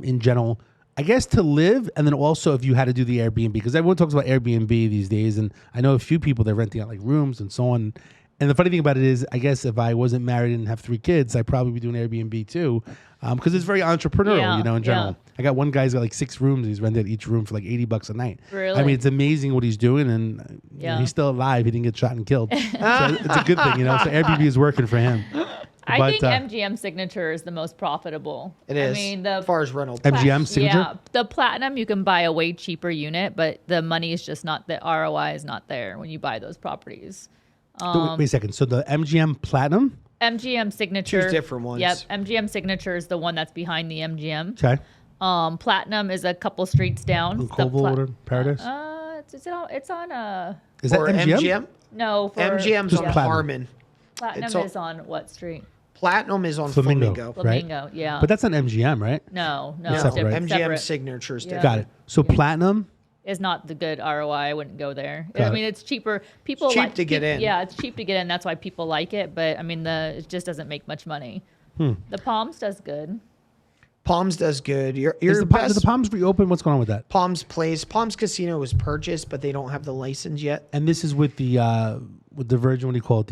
in general? I guess to live, and then also if you had to do the Airbnb, because everyone talks about Airbnb these days, and I know a few people that are renting out like rooms and so on. And the funny thing about it is, I guess if I wasn't married and have 3 kids, I'd probably be doing Airbnb too, because it's very entrepreneurial, in general. I got one guy's got like 6 rooms. He's rented each room for like $80 a night. Really? It's amazing what he's doing, and he's still alive. He didn't get shot and killed. So it's a good thing, So Airbnb is working for him. I think MGM Signature is the most profitable. It is. As far as rental. MGM Signature? Yeah, the Platinum, you can buy a way cheaper unit, but the money is just not, the ROI is not there when you buy those properties. Wait a second. So the MGM Platinum? MGM Signature. 2 different ones. Yep. MGM Signature is the one that's behind the MGM. Okay. Platinum is a couple streets down. In Colville, Paradise? It's on Is that Or MGM? no, for MGM's Just on Platinum. Harmon. Platinum is on what street? Platinum is on Flamingo. Flamingo. Right. Flamingo, yeah. But that's not MGM, right? no, No, it's separate, right? MGM separate. Signature's Yeah. different. Got it. So Platinum? Is not the good ROI. I wouldn't go there. Got it. It's cheaper. People It's cheap like to get in. Yeah, it's cheap to get in. That's why people like it. But it just doesn't make much money. The Palms does good. Palms does good. Your Is the best Palms reopen? What's going on with that? Palms Casino was purchased, but they don't have the license yet. And this is with the Virgin, what do you call it?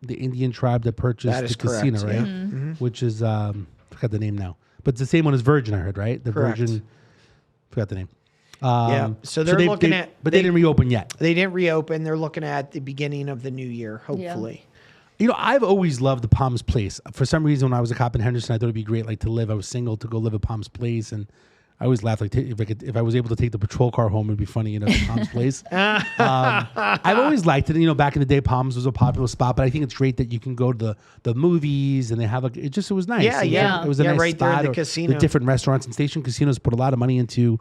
The Indian tribe that purchased That is the casino, correct, right? yeah. Mm-hmm. Which is I forgot the name now. But it's the same one as Virgin, I heard, right? The Correct. Virgin, forgot the name. So they're looking at, but they didn't reopen yet. They didn't reopen. They're looking at the beginning of the new year, hopefully. You know, I've always loved the Palms Place. For some reason, when I was a cop in Henderson, I thought it'd be great, like to live. I was single to go live at Palms Place, and I always laughed like if I was able to take the patrol car home, it'd be funny, you know, to Palms Place. I've always liked it. You know, back in the day, Palms was a popular spot, but I think it's great that you can go to the movies and they have like it was nice. Yeah. It was a nice right spot. there in the Or casino. The different restaurants and station casinos put a lot of money into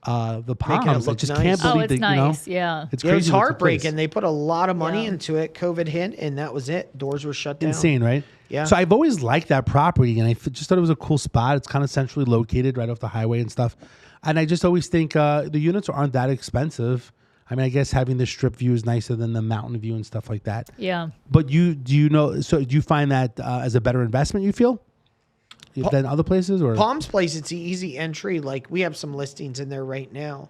the Palms. I look just nice. can't Oh, believe it's that, you know, nice. Yeah. it's It crazy. was what took heartbreaking. place. They put a lot of money Yeah. into it. COVID hit, and that was it. Doors were shut down. Insane, right? Yeah. So I've always liked that property, and I just thought it was a cool spot. It's kind of centrally located, right off the highway and stuff. And I just always think the units aren't that expensive. I mean, I guess having the strip view is nicer than the mountain view and stuff like that. Yeah. But do you find that as a better investment? You feel than other places, or Palms Place, it's an easy entry. Like we have some listings in there right now.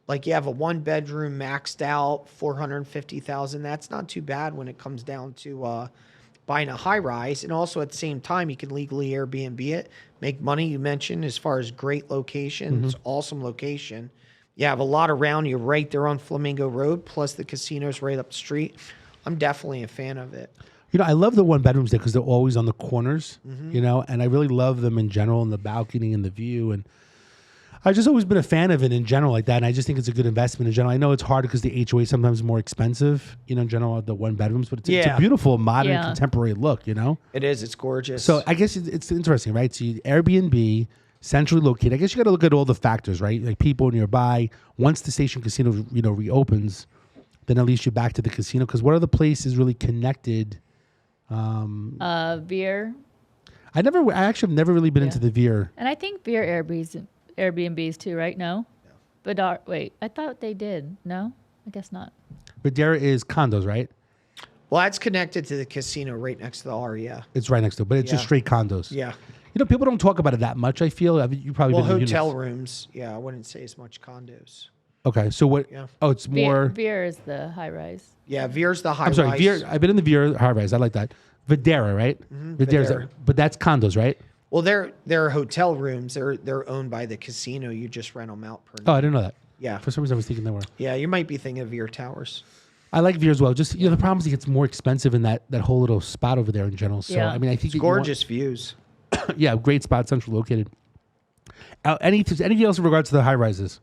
Like you have a 1-bedroom maxed out, 450,000. That's not too bad when it comes down to buying a high rise. And also at the same time, you can legally Airbnb it, make money. You mentioned as far as great location, it's awesome location. You have a lot around you right there on Flamingo Road, plus the casino's right up the street. I'm definitely a fan of it. you know, I love the 1-bedrooms there because they're always on the corners, you know, and I really love them in general, and the balcony and the view. And I've just always been a fan of it in general like that. And I just think it's a good investment in general. I know it's hard because the HOA sometimes is more expensive, you know, in general, the 1-bedrooms, but it's a beautiful, modern, contemporary look, you know? It is. It's gorgeous. So I guess it's interesting, right? So Airbnb, centrally located. I guess you got to look at all the factors, right? Like people nearby. Once the Station Casino, you know, reopens, then at least you're back to the casino. Because what other place is really connected? Veer. I actually have never really been into the Veer. And I think Veer Airbnbs too, right? No? But wait, I thought they did. No? I guess not. Videra is condos, right? well, that's connected to the casino right next to the Aria. It's right next to it, but it's just straight condos. Yeah. You know, people don't talk about it that much, I feel. I mean, you probably Well, been in hotel units. rooms. Yeah, I wouldn't say as much condos. Okay, so what? Yeah. Oh, it's more. Veer is the high rise. Yeah, Veer's the high I'm sorry, rise. Veer. I've been in the Veer high rise. I like that. Videra, right? Videra's, Videra. but that's condos, right? Well, they're hotel rooms. They're owned by the casino. You just rent them out per Oh, night. I didn't know that. Yeah. For some reason, I was thinking they were. Yeah, you might be thinking of Veer Towers. I like Veer as well. Just, you know, the problem is it gets more expensive in that whole little spot over there in general. So, Yeah. I mean, I think It's gorgeous views. Yeah, great spot, centrally located. Anything else in regards to the high rises?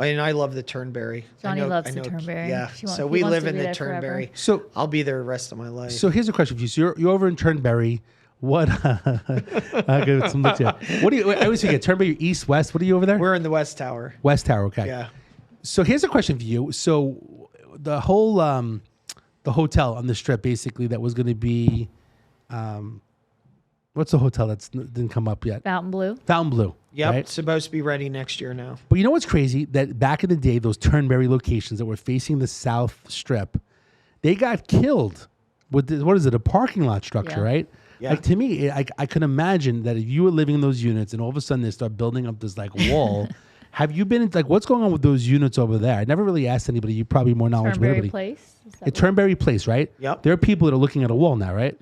And I love the Turnberry. Johnny loves the Turnberry. Yeah, He so he we wants live to in be the there forever. Turnberry. So, I'll be there the rest of my life. so here's a question for you. So you're over in Turnberry. What? I got some looks here. What do you? I always forget. Turnberry, east, west. What are you over there? We're in the West Tower. West Tower. Okay. Yeah. So here's a question for you. So the whole the hotel on the strip, basically, that was going to be, what's the hotel didn't come up yet? Fountain Fontainebleau. Yep. Right? It's supposed to be ready next year now. But you know what's crazy? That back in the day, those Turnberry locations that were facing the South Strip, they got killed with what is it? A parking lot structure, Yeah. right? Yeah. Like to me, I could imagine that if you were living in those units and all of a sudden they start building up this like wall. Have you been like what's going on with those units over there? I never really asked anybody. You probably more knowledgeable. Turnberry Place. Is that It's Turnberry Place, right? Yep. There are people that are looking at a wall now, right?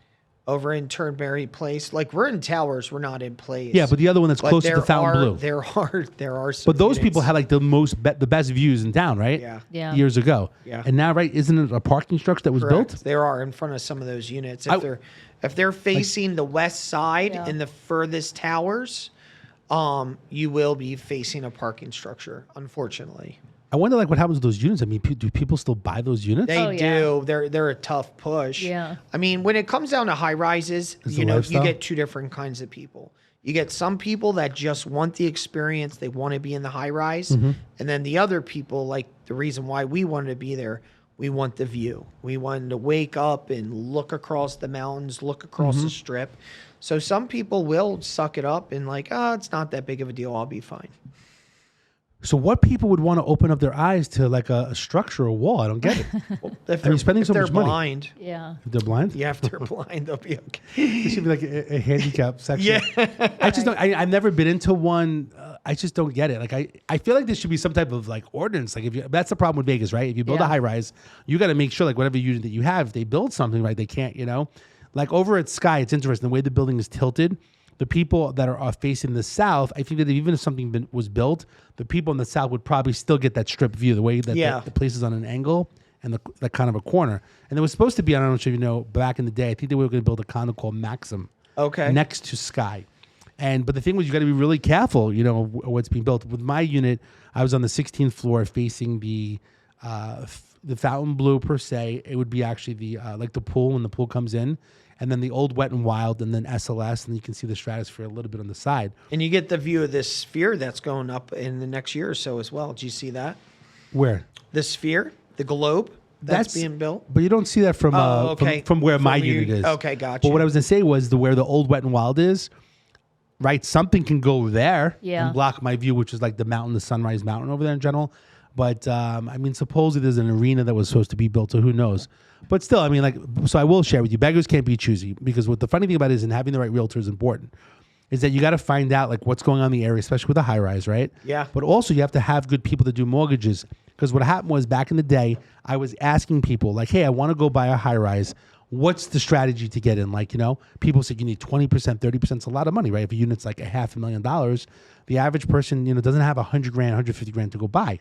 Over in Turnberry Place. Like we're in Towers, we're not in Place. Yeah, but the other one that's But closer to there Fontainebleau. There are some But those units. people had like the best views in town, right? Yeah. Yeah. Years ago. Yeah. And now, right? Isn't it a parking structure that was Correct. built? There are in front of some of those units. I- If they're facing the west side Yeah. in the furthest towers, you will be facing a parking structure, unfortunately. I wonder, like, what happens with those units. I mean, do people still buy those units? They Oh, yeah. do. They're a tough push. Yeah. I mean, when it comes down to high rises, It's you a know, lifestyle? you get two different kinds of people. You get some people that just want the experience. They want to be in the high rise. Mm-hmm. And then the other people, like the reason why we wanted to be there, we want the view. We wanted to wake up and look across the mountains, look across Mm-hmm. the strip. So some people will suck it up and like, oh, it's not that big of a deal. I'll be fine. So what people would want to open up their eyes to like a structure, a wall? I don't get it. Well, if you're spending so they're much money. blind, Yeah. If they're blind? yeah, if they're blind, they'll be okay. It should be like a handicap section. Yeah. I just don't, I've never been into one. I just don't get it. Like, I feel like there should be some type of like ordinance. Like, that's the problem with Vegas, right? If you build a Yeah. high rise, you got to make sure like whatever unit that you have, if they build something, right, they can't, you know, like over at Sky, it's interesting the way the building is tilted. the people that are facing the south, I think that even if something was built, the people in the south would probably still get that strip view, the way that the place is on an angle and the kind of a corner. And there was supposed to be, I don't know if you know, back in the day, I think they were going to build a condo called Maxim next to Sky. But the thing was, you got to be really careful, you know, what's being built. With my unit, I was on the 16th floor facing the fountain blue per se. It would be actually the like the pool when the pool comes in, and then the old Wet and Wild, and then SLS, and you can see the stratosphere a little bit on the side. And you get the view of this sphere that's going up in the next year or so as well. Do you see that? Where? The sphere, the globe that's being built. But you don't see that from from where my unit is. Okay, gotcha. But what I was going to say was where the old Wet and Wild is, right? Something can go there and block my view, which is like the mountain, the Sunrise Mountain over there in general. But I mean, supposedly there's an arena that was supposed to be built, so who knows? But still, I mean, like, so I will share with you, beggars can't be choosy, because what the funny thing about it is, and having the right realtor is important, is that you got to find out like what's going on in the area, especially with a high rise, right? Yeah. But also you have to have good people to do mortgages, because what happened was back in the day, I was asking people like, hey, I want to go buy a high rise. What's the strategy to get in? Like, you know, people said you need 20%, 30%. It's a lot of money, right? If a unit's like $500,000, the average person, you know, doesn't have $100,000, $150,000 to go buy.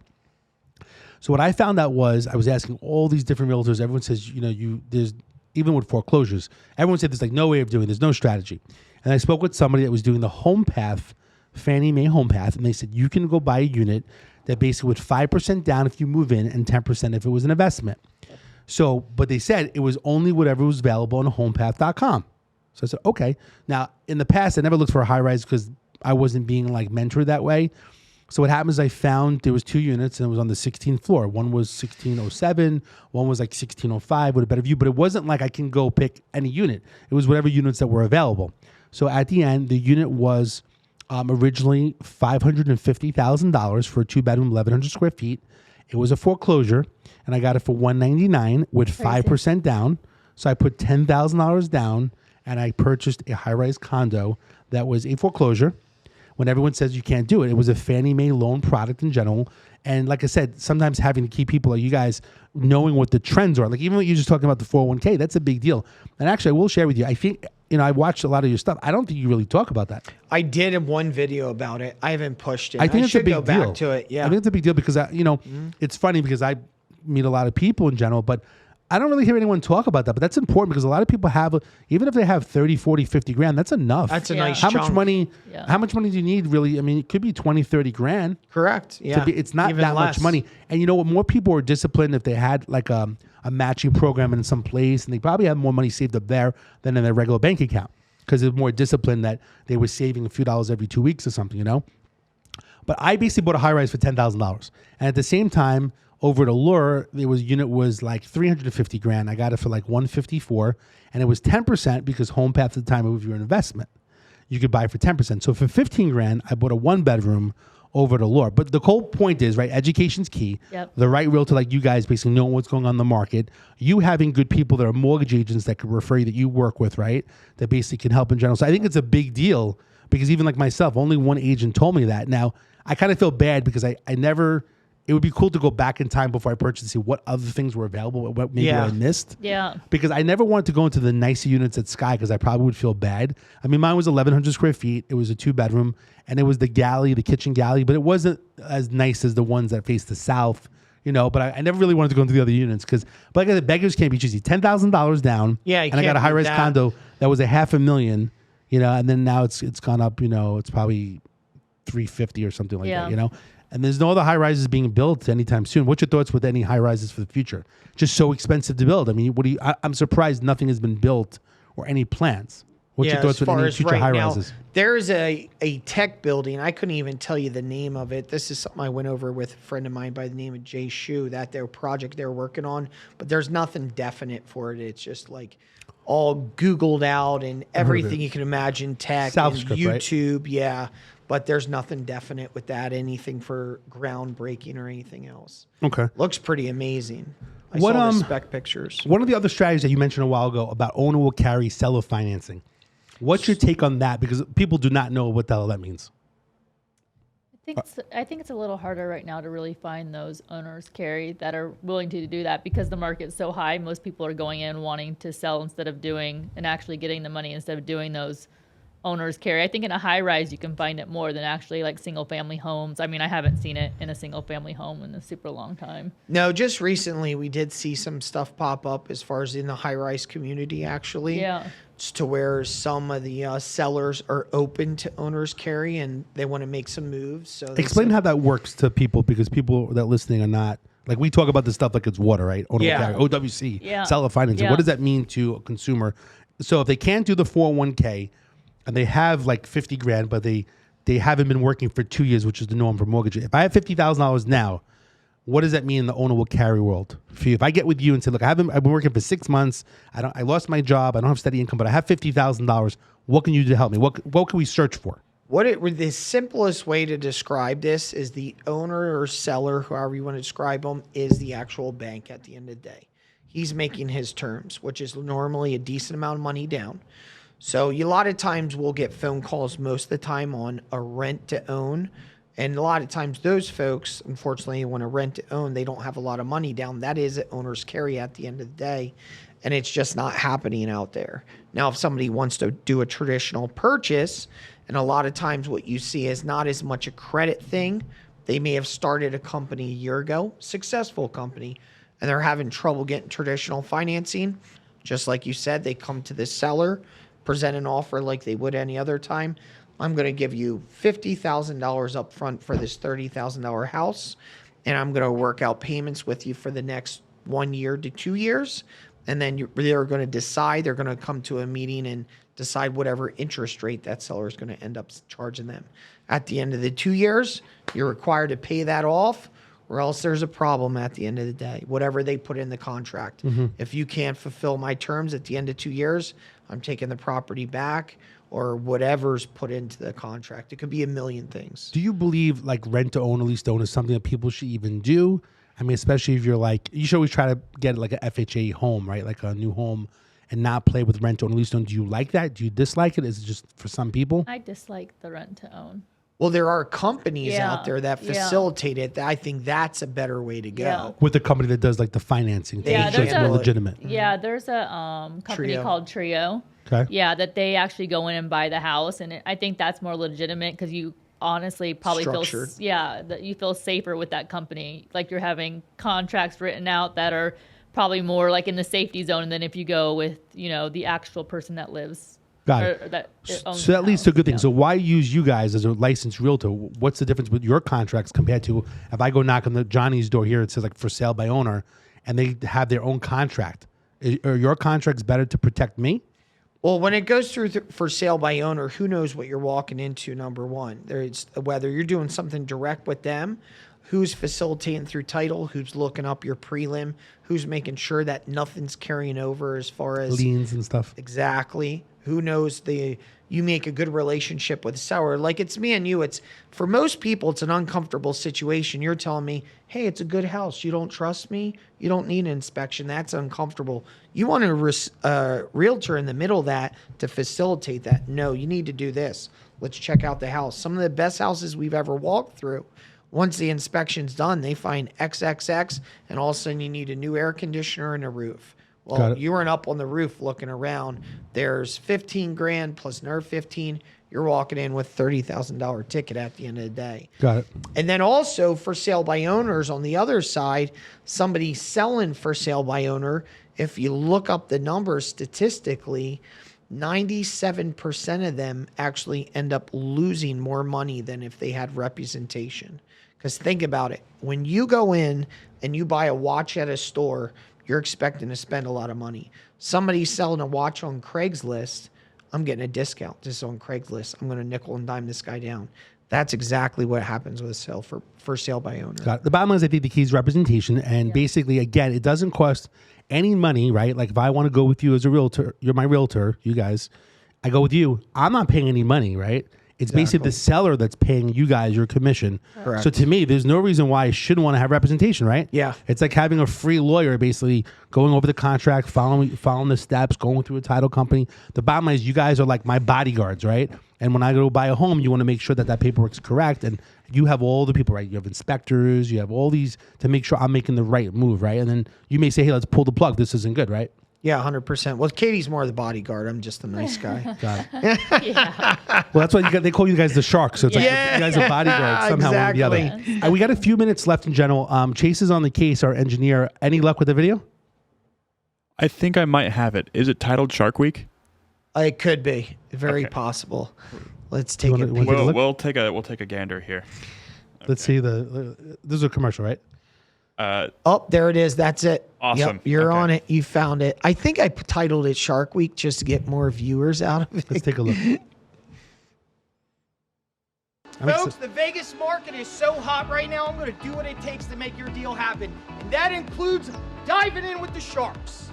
So what I found out was I was asking all these different realtors. Everyone says, you know, there's, even with foreclosures, everyone said there's like no way of doing it. There's no strategy. And I spoke with somebody that was doing the home path, Fannie Mae home path. And they said, you can go buy a unit that basically with 5% down if you move in and 10% if it was an investment. So, but they said it was only whatever was available on homepath.com. So I said, okay. Now, in the past, I never looked for a high rise because I wasn't being like mentored that way. So what happened is I found there was 2 units and it was on the 16th floor. One was 1607, one was like 1605 with a better view, but it wasn't like I can go pick any unit. It was whatever units that were available. So at the end, the unit was originally $550,000 for a 2-bedroom, 1,100 square feet. It was a foreclosure, and I got it for $199 with 5% down. So I put $10,000 down, and I purchased a high-rise condo that was a foreclosure. When everyone says you can't do it, it was a Fannie Mae loan product in general. And like I said, sometimes having to keep people like you guys knowing what the trends are. Like even what you're just talking about the 401k, that's a big deal. And actually, I will share with you, I think, you know, I watched a lot of your stuff. I don't think you really talk about that. I did in one video about it. I haven't pushed it. I think it's a big deal. Back to it. Yeah. I think it's a big deal because, it's funny because I meet a lot of people in general, but I don't really hear anyone talk about that. But that's important because a lot of people have, even if they have 30, 40, 50 grand, that's enough. That's a nice How chunk. much money? Yeah. How much money do you need really? I mean, it could be 20, 30 grand. Correct. Yeah. It's not Even that less. much money. And you know what? More people are disciplined if they had like a matching program in some place, and they probably have more money saved up there than in their regular bank account because they're more disciplined that they were saving a few dollars every 2 weeks or something, you know? But I basically bought a high rise for $10,000. And at the same time, over at Allure, unit was like 350 grand. I got it for like 154, and it was 10% because HomePath at the time was your investment. You could buy it for 10%. So for 15 grand, I bought a 1-bedroom over at Allure. But the whole point is, right, education's key. Yep. The right realtor like you guys basically know what's going on in the market. You having good people that are mortgage agents that could refer you, that you work with, right, that basically can help in general. So I think it's a big deal because even like myself, only one agent told me that. Now, I kind of feel bad because I never... It would be cool to go back in time before I purchased and see what other things were available, what maybe I missed. Yeah. Because I never wanted to go into the nicer units at Sky because I probably would feel bad. I mean, mine was 1,100 square feet. It was a 2-bedroom, and it was the galley, the kitchen galley, but it wasn't as nice as the ones that face the south, you know. But I never really wanted to go into the other units because, like I said, beggars can't be choosy. $10,000 down. Yeah, and I got a high-rise condo that was $500,000, you know, and then now it's gone up, you know, it's probably $350 or something like that, you know. And there's no other high rises being built anytime soon. What's your thoughts with any high rises for the future? Just so expensive to build. I mean, I'm surprised nothing has been built or any plans. What's your thoughts with any future high rises? There's a tech building. I couldn't even tell you the name of it. This is something I went over with a friend of mine by the name of Jay Shu, that their project they're working on. But there's nothing definite for it. It's just like all Googled out and everything you can imagine, tech, and YouTube. Right? Yeah. But there's nothing definite with that, anything for groundbreaking or anything else. Okay. Looks pretty amazing. I saw the spec pictures. One of the other strategies that you mentioned a while ago about owner will carry seller financing. What's your take on that? Because people do not know what the hell that means. I think it's a little harder right now to really find those owners carry that are willing to do that because the market's so high. Most people are going in wanting to sell instead of doing and actually getting the money instead of doing those owners carry. I think in a high rise you can find it more than actually like single family homes. I mean, I haven't seen it in a single family home in a super long time. No, just recently we did see some stuff pop up as far as in the high-rise community, actually. Yeah. It's to where some of the sellers are open to owner's carry and they want to make some moves. So Explain how that works to people, because people that listening are not, like, we talk about this stuff like it's water, right? Ownable Yeah. carry, OWC, Yeah. seller financing. Yeah. What does that mean to a consumer? So if they can't do the 401k and they have like 50 grand, but they haven't been working for 2 years, which is the norm for mortgage. If I have $50,000 now, what does that mean in the ownable carry world for you? If I get with you and say, look, I've been working for 6 months. I lost my job. I don't have steady income, but I have $50,000. What can you do to help me? What can we search for? The simplest way to describe this is the owner or seller, however you want to describe them, is the actual bank at the end of the day. He's making his terms, which is normally a decent amount of money down. So a lot of times we'll get phone calls most of the time on a rent to own. And a lot of times those folks, unfortunately, when a rent to own, they don't have a lot of money down. That is owner's carry at the end of the day. And it's just not happening out there. Now, if somebody wants to do a traditional purchase, and a lot of times what you see is not as much a credit thing. They may have started a company a year ago, successful company, and they're having trouble getting traditional financing. Just like you said, they come to the seller, present an offer like they would any other time. I'm going to give you $50,000 up front for this $30,000 house, and I'm going to work out payments with you for the next 1 year to 2 years. And then they're going to decide, they're going to come to a meeting and decide whatever interest rate that seller is going to end up charging them. At the end of the 2 years, you're required to pay that off, or else there's a problem at the end of the day, whatever they put in the contract. If you can't fulfill my terms at the end of 2 years, I'm taking the property back, or whatever's put into the contract. It could be a million things. Do you believe like rent to own or lease to own is something that people should even do? I mean, especially if you're like, you should always try to get like a FHA home, right? Like a new home, and not play with rent to own or lease to own. Do you like that? Do you dislike it? Is it just for some people? I dislike the rent to own. Well, there are companies Yeah, out there that yeah. facilitate it. I think that's a better way to go. Yeah. With the company that does like the financing, to Yeah, make sure it's there's more a- legitimate. Yeah, there's a company Trio. called Trio. Okay. Yeah, that they actually go in and buy the house, and I think that's more legitimate because you honestly probably Structured. that you feel safer with that company. Like you're having contracts written out that are probably more like in the safety zone than if you go with the actual person that lives. Got it. Or that owns So the that leads to a house. good thing. Yeah. So why use you guys as a licensed realtor? What's the difference with your contracts compared to if I go knock on the Johnny's door here, it says like for sale by owner, and they have their own contract? Are your contracts better to protect me? Well, when it goes through for sale by owner, who knows what you're walking into, number one. There's whether you're doing something direct with them, who's facilitating through title, who's looking up your prelim, who's making sure that nothing's carrying over as far as Liens and stuff. exactly. Who knows you make a good relationship with the seller. Like it's me and you. It's for most people, it's an uncomfortable situation. You're telling me, hey, it's a good house. You don't trust me. You don't need an inspection. That's uncomfortable. You want a realtor in the middle of that to facilitate that. No, you need to do this. Let's check out the house. Some of the best houses we've ever walked through. Once the inspection's done, they find XXX, and all of a sudden you need a new air conditioner and a roof. Got Well, it. you weren't up on the roof looking around. There's 15 grand plus another 15. You're walking in with $30,000 ticket at the end of the day. Got it. And then also for sale by owners on the other side, somebody selling for sale by owner, if you look up the numbers statistically, 97% of them actually end up losing more money than if they had representation. Because think about it. When you go in and you buy a watch at a store, you're expecting to spend a lot of money. Somebody's selling a watch on Craigslist. I'm getting a discount just on Craigslist. I'm going to nickel and dime this guy down. That's exactly what happens with a sale for sale by owner. Got it. The bottom line is I think the key is representation. And basically, again, it doesn't cost any money, right? Like if I want to go with you as a realtor, you're my realtor, you guys, I go with you, I'm not paying any money, right? It's basically the seller that's paying you guys your commission. Correct. So to me, there's no reason why I shouldn't want to have representation, right? Yeah. It's like having a free lawyer, basically going over the contract, following the steps, going through a title company. The bottom line is you guys are like my bodyguards, right? And when I go buy a home, you want to make sure that that paperwork's correct. And you have all the people, right? You have inspectors, you have all these to make sure I'm making the right move, right? And then you may say, hey, let's pull the plug. This isn't good, right? Yeah, 100%. Well, Katie's more the bodyguard. I'm just the nice guy. Got it. Yeah. Well, that's why they call you guys the Sharks. So it's like Yeah. you guys are bodyguards somehow. One or the other. Exactly. We got a few minutes left in general. Chase is on the case, our engineer. Any luck with the video? I think I might have it. Is it titled Shark Week? It could be. Very Okay. possible. Let's take wanna- it. wanna- Take a look. We'll take a gander here. Let's see this is a commercial, right? Oh, there it is. That's it. Awesome. Yep, you're Okay. on it. You found it. I think I titled it Shark Week just to get more viewers out of Let's it. take a look. Folks, the Vegas market is so hot right now. I'm going to do what it takes to make your deal happen. And that includes diving in with the Sharks.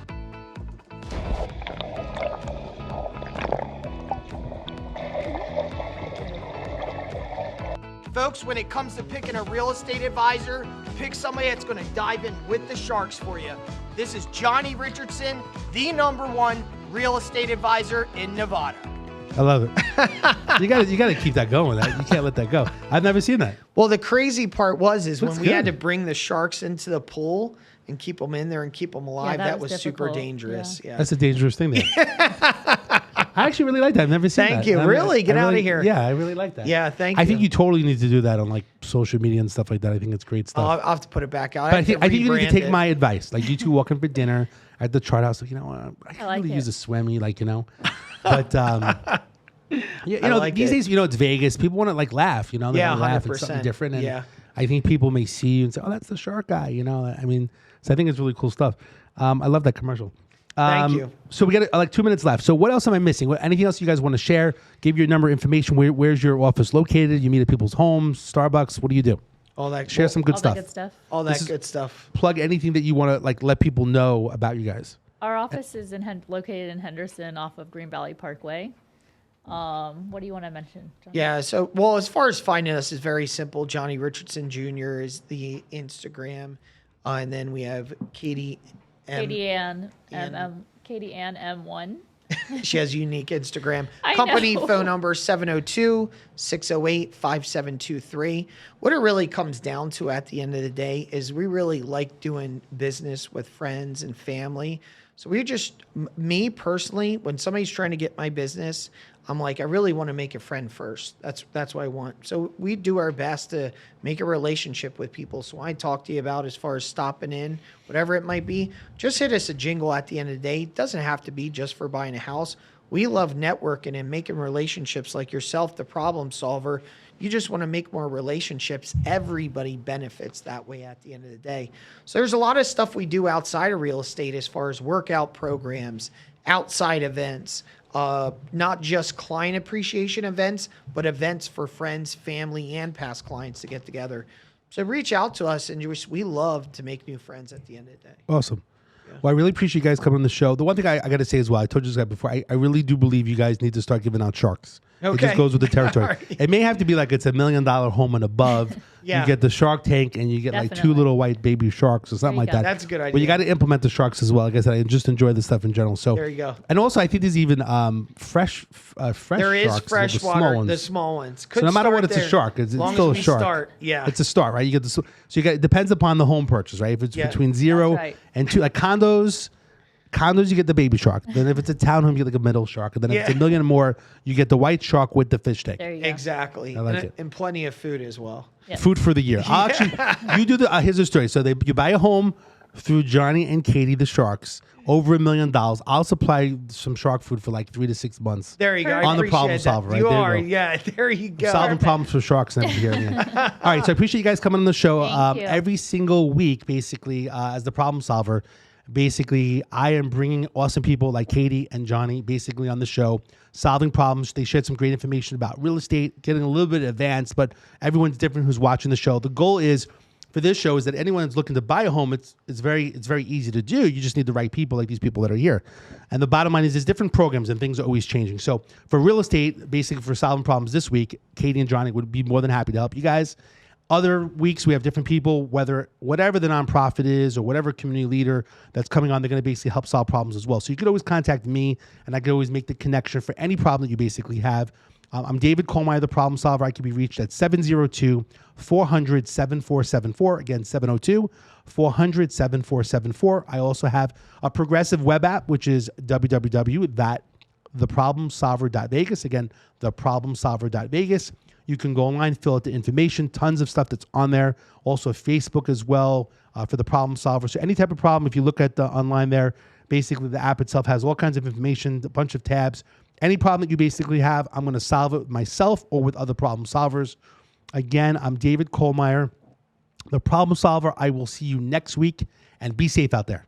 Folks, when it comes to picking a real estate advisor, pick somebody that's going to dive in with the Sharks for you. This is Johnny Richardson, the #1 real estate advisor in Nevada. I love it. you got to keep that going. You can't let that go. I've never seen that. Well, the crazy part was Looks when we had to good. bring the Sharks into the pool and keep them in there and keep them alive. that that was was super difficult. dangerous. Yeah. That's a dangerous thing there. I actually really like that. I've never seen that. Thank you. I Really? Get I outta really- here. Yeah, I really like that. Yeah, thank I think you. you totally need to do that on like social media and stuff like that. I think it's great stuff. I'll have to put it back out. But I think you need to take it. my advice. Like you two walking for dinner at the chart house. Like, you know, I can like really it. use a swimmy. Like, you know, but you know, like these it. days, you know, it's Vegas. People want to like laugh. You know, they Yeah, wanna laugh at something 100%. different. And Yeah. I think people may see you and say, "Oh, that's the shark guy." You know, I mean, so I think it's really cool stuff. I love that commercial. Thank you. So we got like 2 minutes left. So what else am I missing? Anything else you guys want to share? Give your number, information. Where's your office located? You meet at people's homes, Starbucks. What do you do? All that Share some good All stuff. that good stuff. all This that is- good stuff. Plug anything that you want to like let people know about you guys. Our office is located in Henderson off of Green Valley Parkway. What do you want to mention, John? Yeah. So, well, as far as finding us is very simple. Johnny Richardson Jr. is the Instagram, and then we have Katie. Katie Ann M1. She has a unique Instagram. I Company know. phone number 702-608-5723. What it really comes down to at the end of the day is we really like doing business with friends and family. So we just, me personally, when somebody's trying to get my business, I'm like, I really want to make a friend first. That's what I want. So we do our best to make a relationship with people. So I talk to you about as far as stopping in, whatever it might be, just hit us a jingle at the end of the day. It doesn't have to be just for buying a house. We love networking and making relationships like yourself, the problem solver. You just want to make more relationships. Everybody benefits that way at the end of the day. So there's a lot of stuff we do outside of real estate as far as workout programs, outside events, not just client appreciation events, but events for friends, family, and past clients to get together. So reach out to us, and we love to make new friends at the end of the day. Awesome. Well, I really appreciate you guys coming on the show. The one thing I got to say as well, I told you this guy before, I really do believe you guys need to start giving out sharks. It Okay. just goes with the territory. All right. It may have to be like it's $1 million home and above. Yeah. You get the Shark Tank and you get like 2 Definitely. little white baby sharks or something There like you go. that. That's a good But you idea. got to implement the sharks as well. Like I said, I just enjoy this stuff in general. So There you go. And also, I think there's even fresh There is sharks, fresh the small water, ones. the small ones. So no matter what, it's a shark. It's long still as a we shark. Start, yeah. It's a start, right? You get the so you get it depends upon the home purchase, right? If it's Yeah. between 0 That's right. and 2, like condos, you get the baby shark. Then if it's a townhome, you get like a middle shark. And then if it's Yeah. $1 million or more, you get the white shark with the fish tank. There you go. Exactly. I like and, it. and plenty of food as well. Yep. Food for the year. I'll actually, you do the. Here's the story. So you buy a home through Johnny and Katie the Sharks, over $1 million. I'll supply some shark food for like 3 to 6 months. There you go. I On the appreciate problem that. solver, right? You There you are. go. Yeah, there you go. Solving problems for sharks and everything. Yeah. All right, so I appreciate you guys coming on the show. Thank you. Every single week, basically, as the problem solver, basically, I am bringing awesome people like Katie and Johnny basically on the show, solving problems. They shared some great information about real estate, getting a little bit advanced, but everyone's different who's watching the show. The goal is for this show is that anyone that's looking to buy a home, it's very easy to do. You just need the right people, like these people that are here. And the bottom line is there's different programs and things are always changing. So for real estate, basically for solving problems this week, Katie and Johnny would be more than happy to help you guys. Other weeks we have different people, whatever the nonprofit is or whatever community leader that's coming on, they're going to basically help solve problems as well. So you could always contact me, and I could always make the connection for any problem that you basically have. I'm David Kohlmeyer, the problem solver. I can be reached at 702-400-7474. Again, 702-400-7474. I also have a progressive web app, which is www.theproblemsolver.vegas. Again, theproblemsolver.vegas. You can go online, fill out the information, tons of stuff that's on there. Also Facebook as well for the problem solver. So any type of problem, if you look at the online there, basically the app itself has all kinds of information, a bunch of tabs. Any problem that you basically have, I'm going to solve it myself or with other problem solvers. Again, I'm David Kohlmeyer, the problem solver. I will see you next week, and be safe out there.